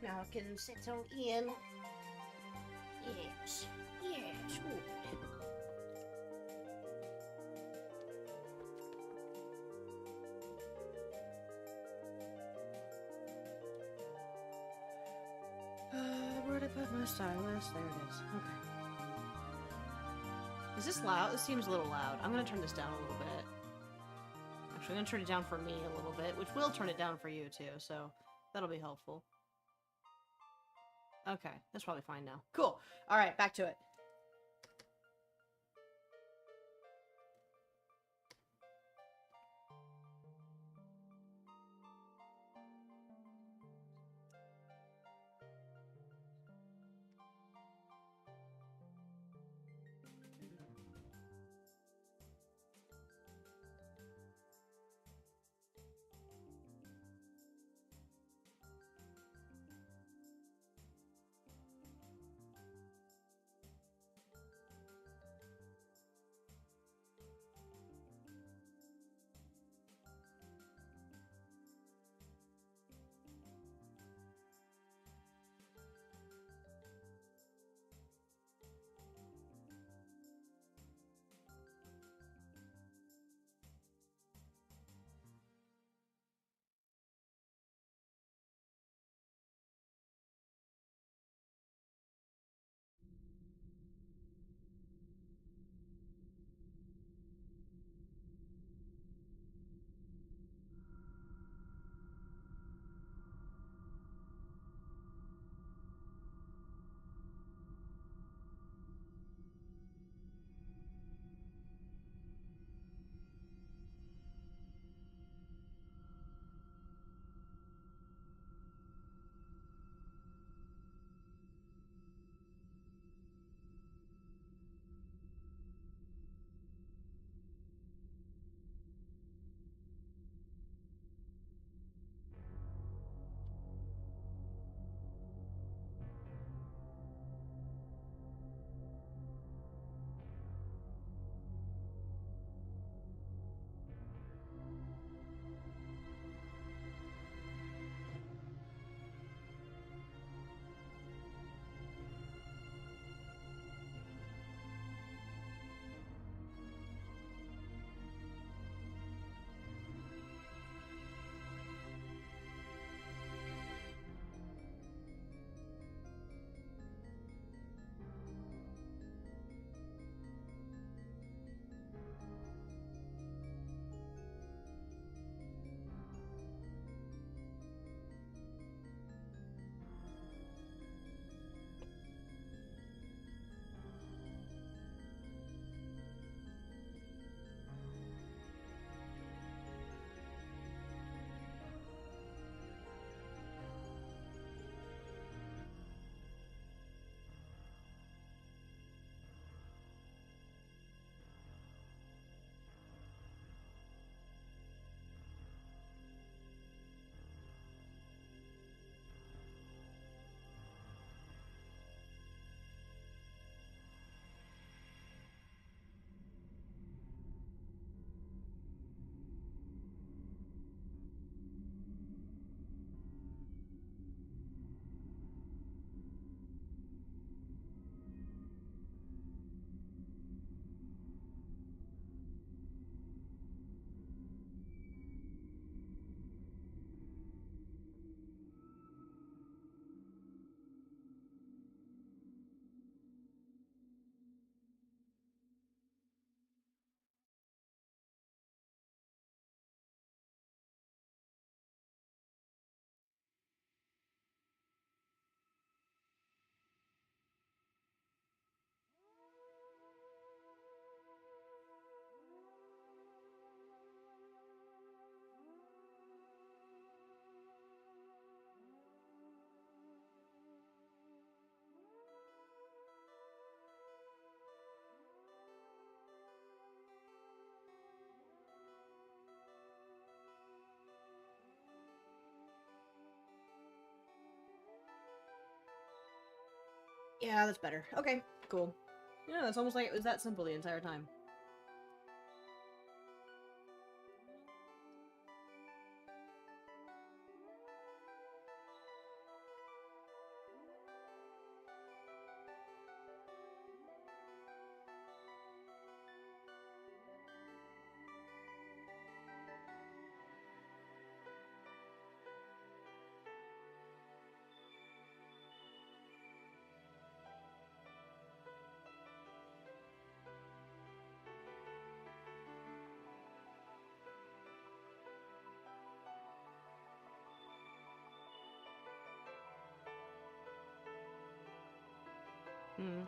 Now I can settle in. Yes. Yes. Good. Where did I put my stylus? There it is. Okay. Is this loud? This seems a little loud. I'm gonna turn this down a little bit. Actually, I'm gonna turn it down for me a little bit, which will turn it down for you too, so that'll be helpful. Okay, that's probably fine now. Cool. Alright, back to it. Yeah, that's better. Okay, cool. Yeah, it's almost like it was that simple the entire time. Hmm.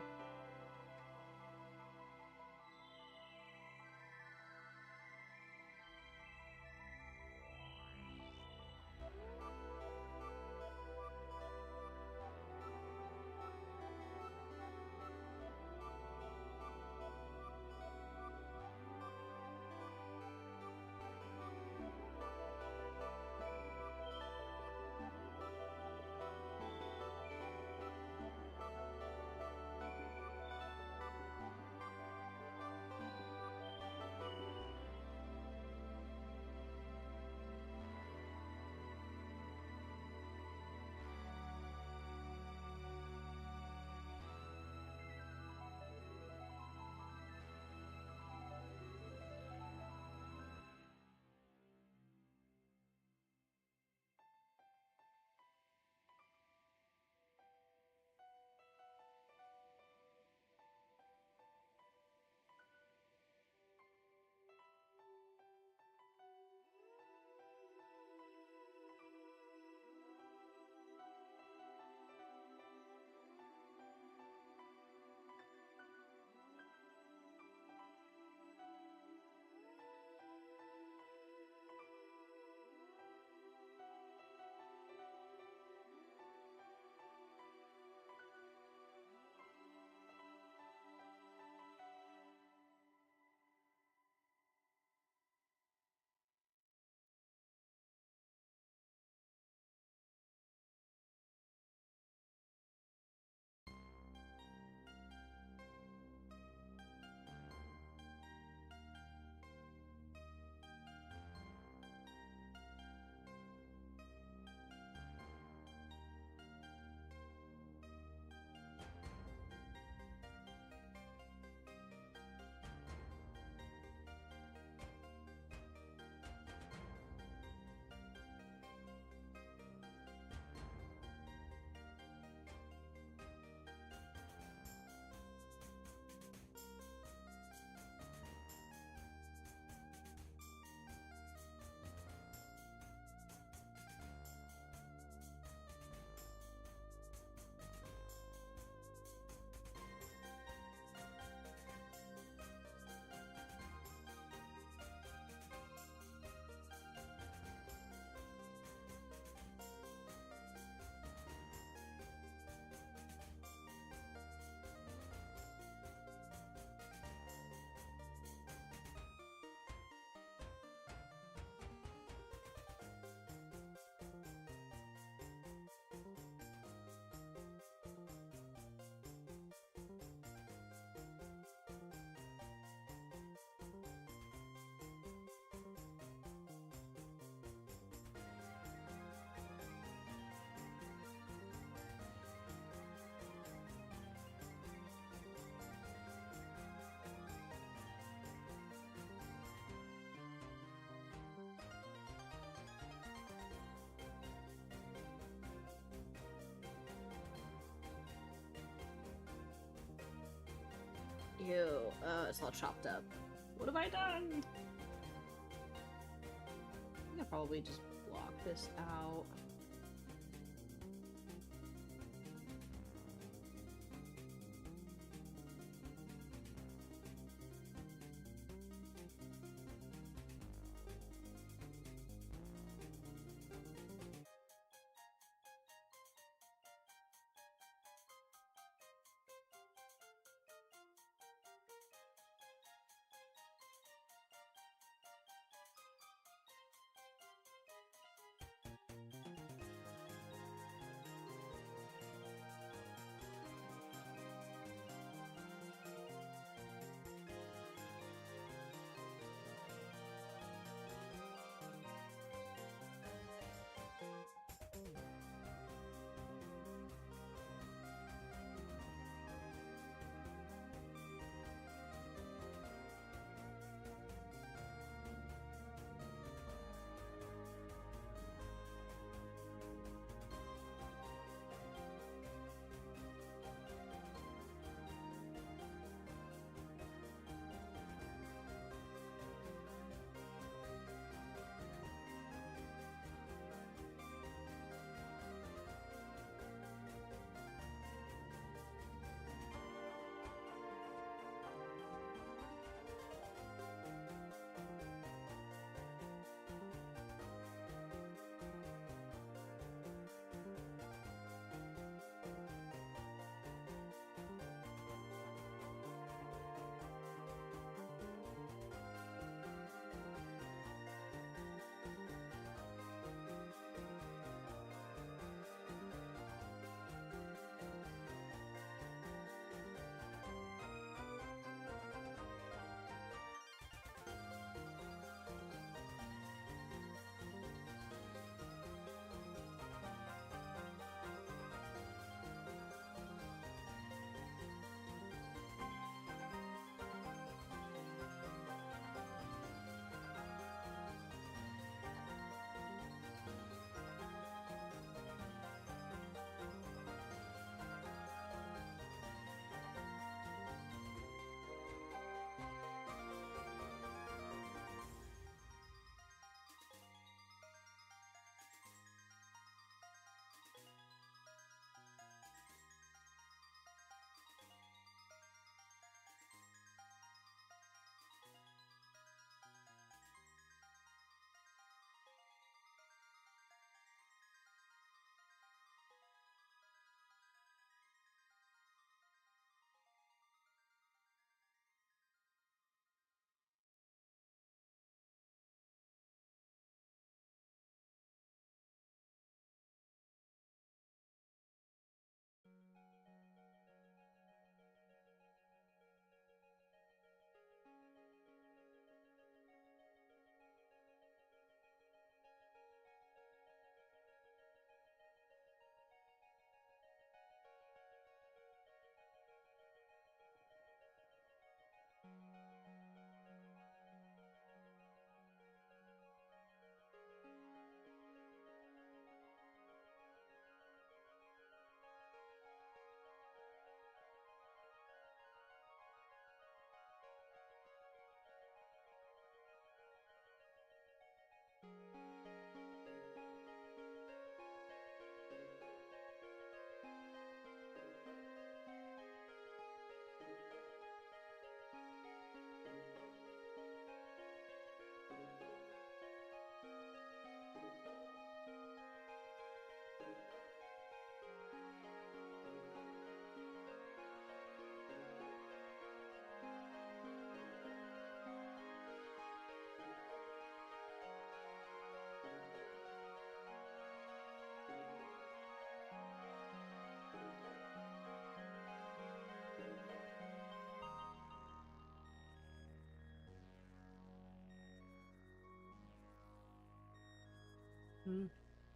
Ew, it's all chopped up. What have I done? I think I probably just block this out.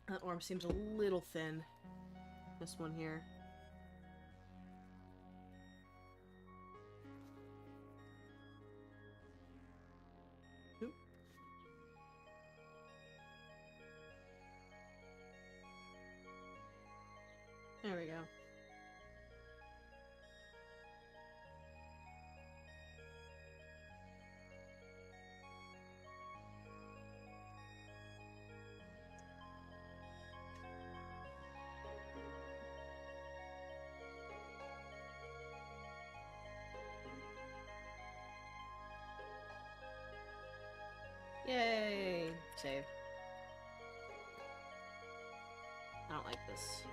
That arm seems a little thin. This one here. Oop. There we go. Yay! Save. I don't like this.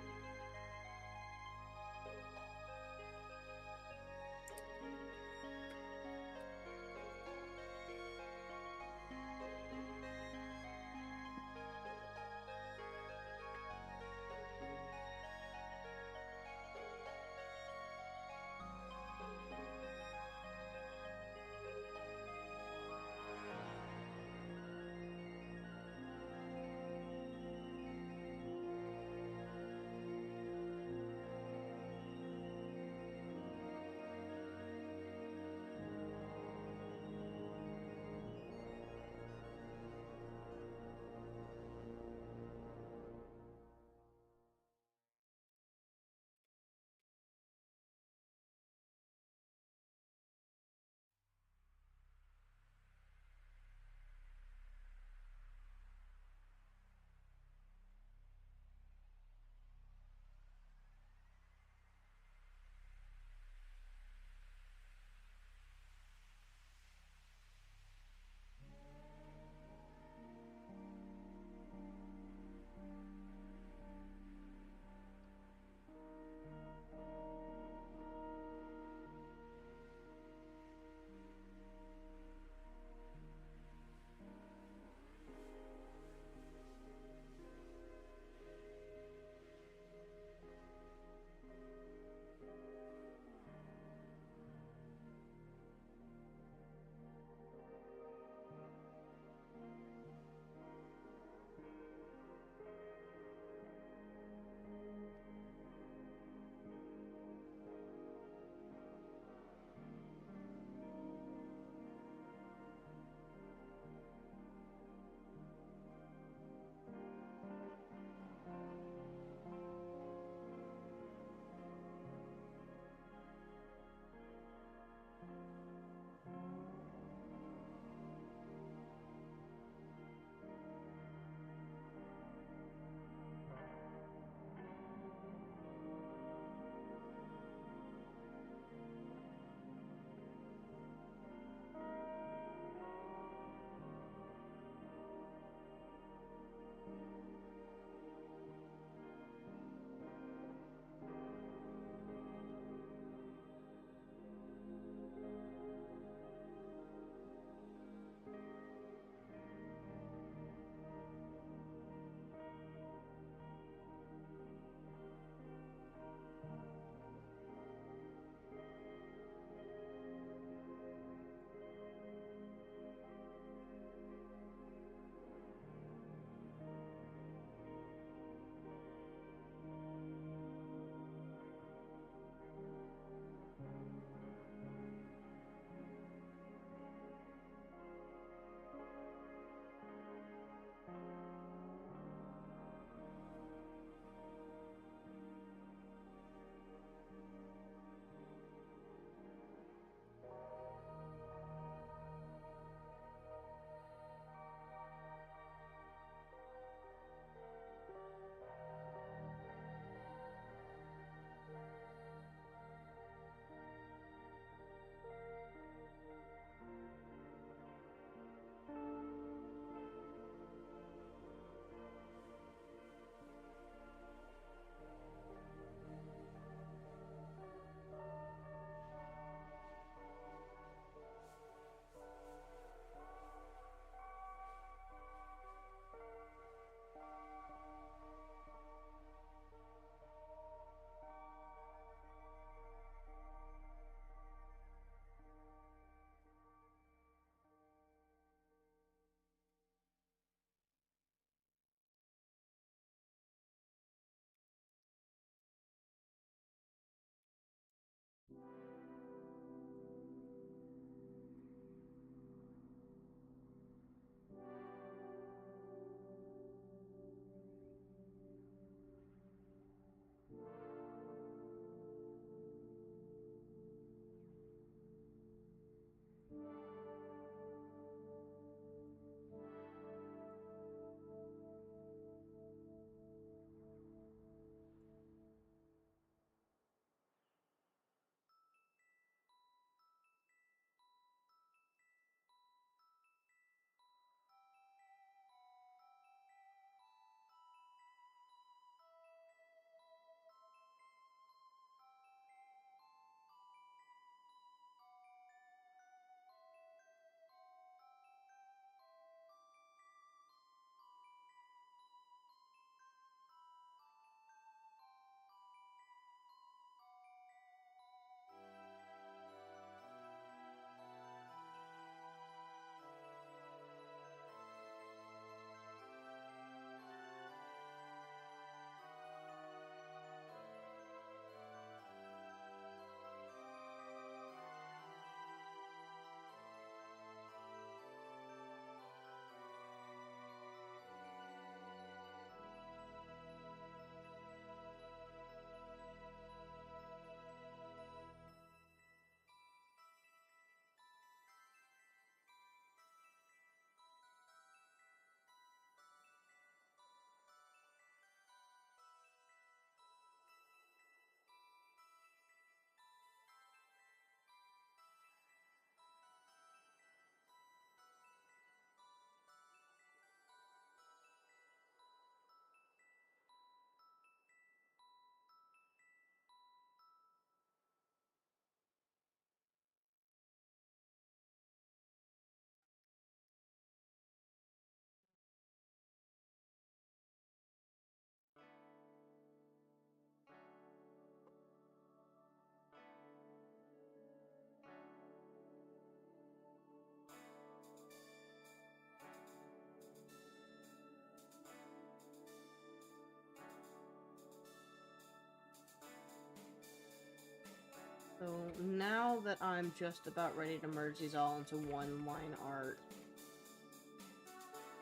now that I'm just about ready to merge these all into one line art,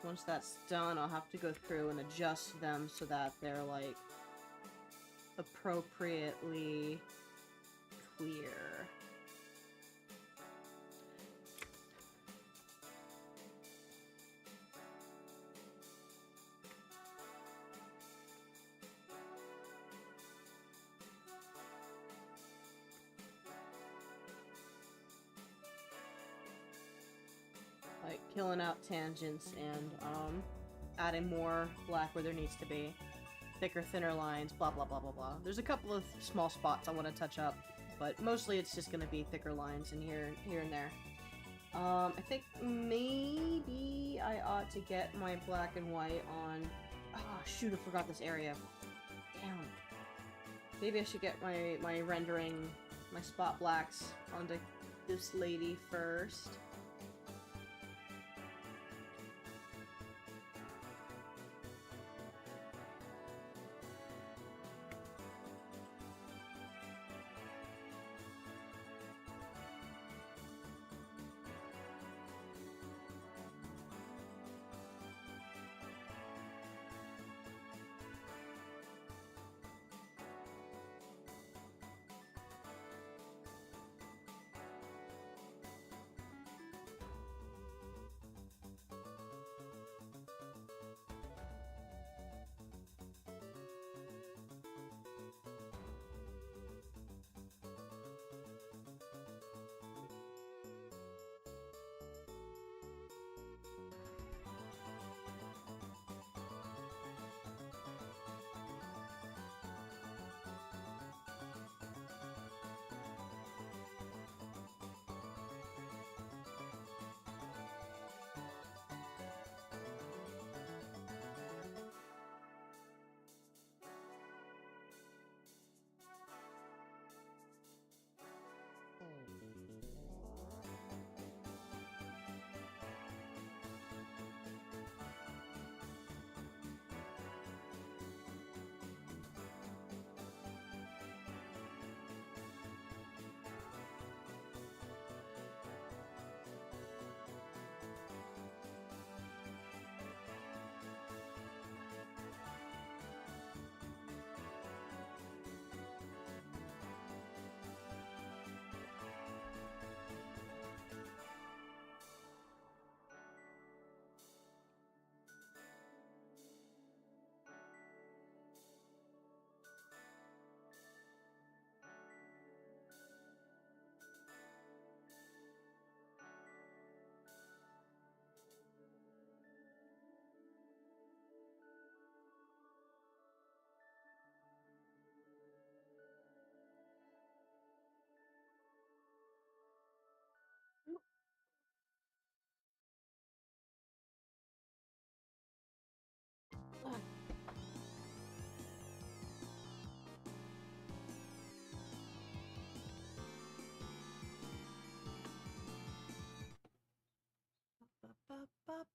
once that's done, I'll have to go through and adjust them so that they're, like, appropriately clear. Like, killing out tangents and, adding more black where there needs to be. Thicker, thinner lines, blah, blah, blah, blah, blah. There's a couple of small spots I want to touch up, but mostly it's just going to be thicker lines in here and there. I think maybe I ought to get my black and white on... Oh, shoot, I forgot this area. Damn. Maybe I should get my rendering, my spot blacks onto this lady first.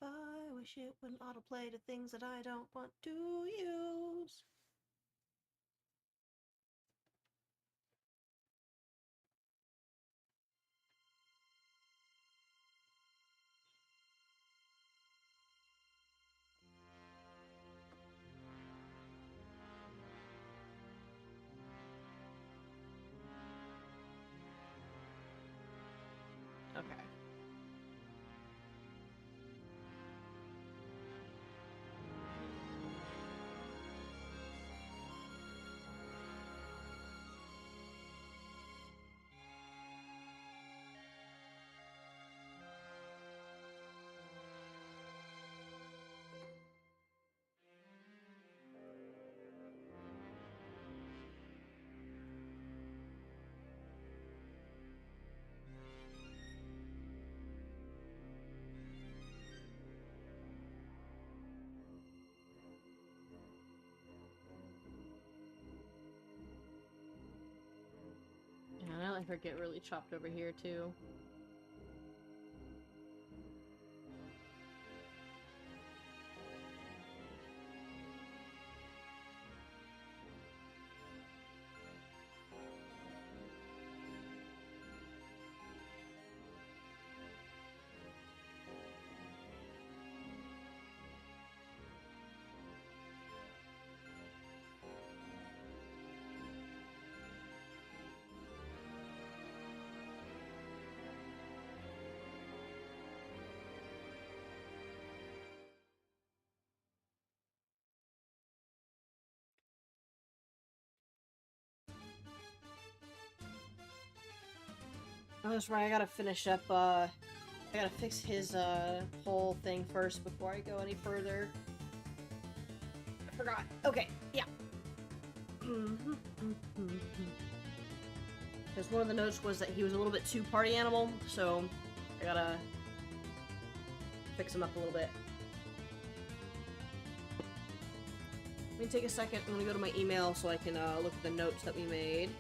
I wish it wouldn't autoplay to things that I don't want to use. Okay. Yeah, I like her get really chopped over here too. Oh, that's right, I gotta finish up, I gotta fix his, whole thing first before I go any further. I forgot. Okay, yeah. Because one of the notes was that he was a little bit too party animal, so I gotta fix him up a little bit. Let me take a second. I'm gonna go to my email so I can look at the notes that we made.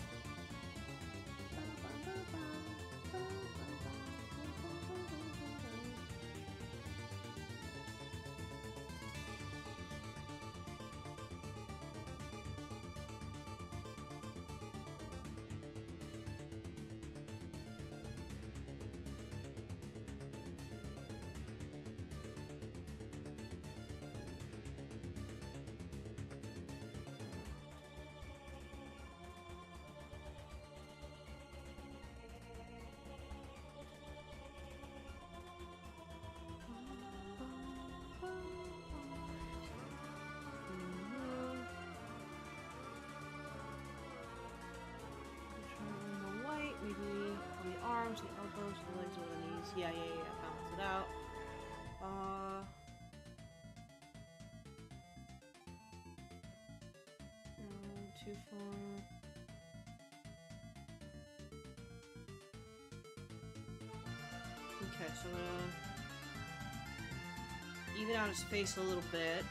Maybe on the arms, the elbows, the legs, or the knees. Yeah, balance it out. 2, 4. Okay, so I'm gonna even out his face a little bit.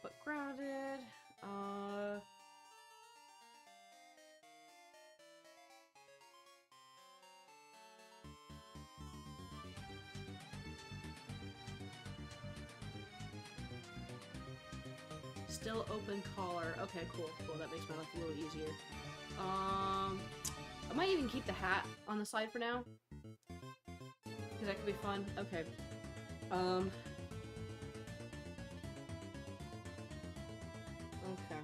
But grounded. Still open collar. Okay, cool. That makes my life a little easier. I might even keep the hat on the side for now. Because that could be fun. Okay. Okay.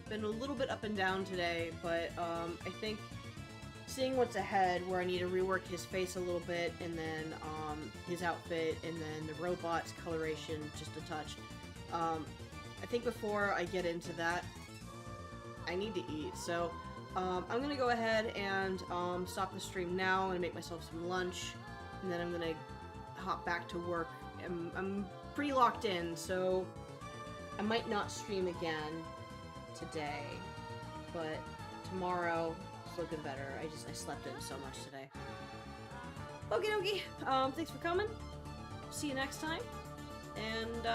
Been a little bit up and down today, but, I think seeing what's ahead, where I need to rework his face a little bit, and then, his outfit, and then the robot's coloration, just a touch. I think before I get into that, I need to eat, so, I'm gonna go ahead and, stop the stream now and make myself some lunch, and then I'm gonna hop back to work. I'm pretty locked in, so I might not stream again today, but tomorrow it's looking better. I slept in so much today. Okie dokie. Thanks for coming. See you next time. And,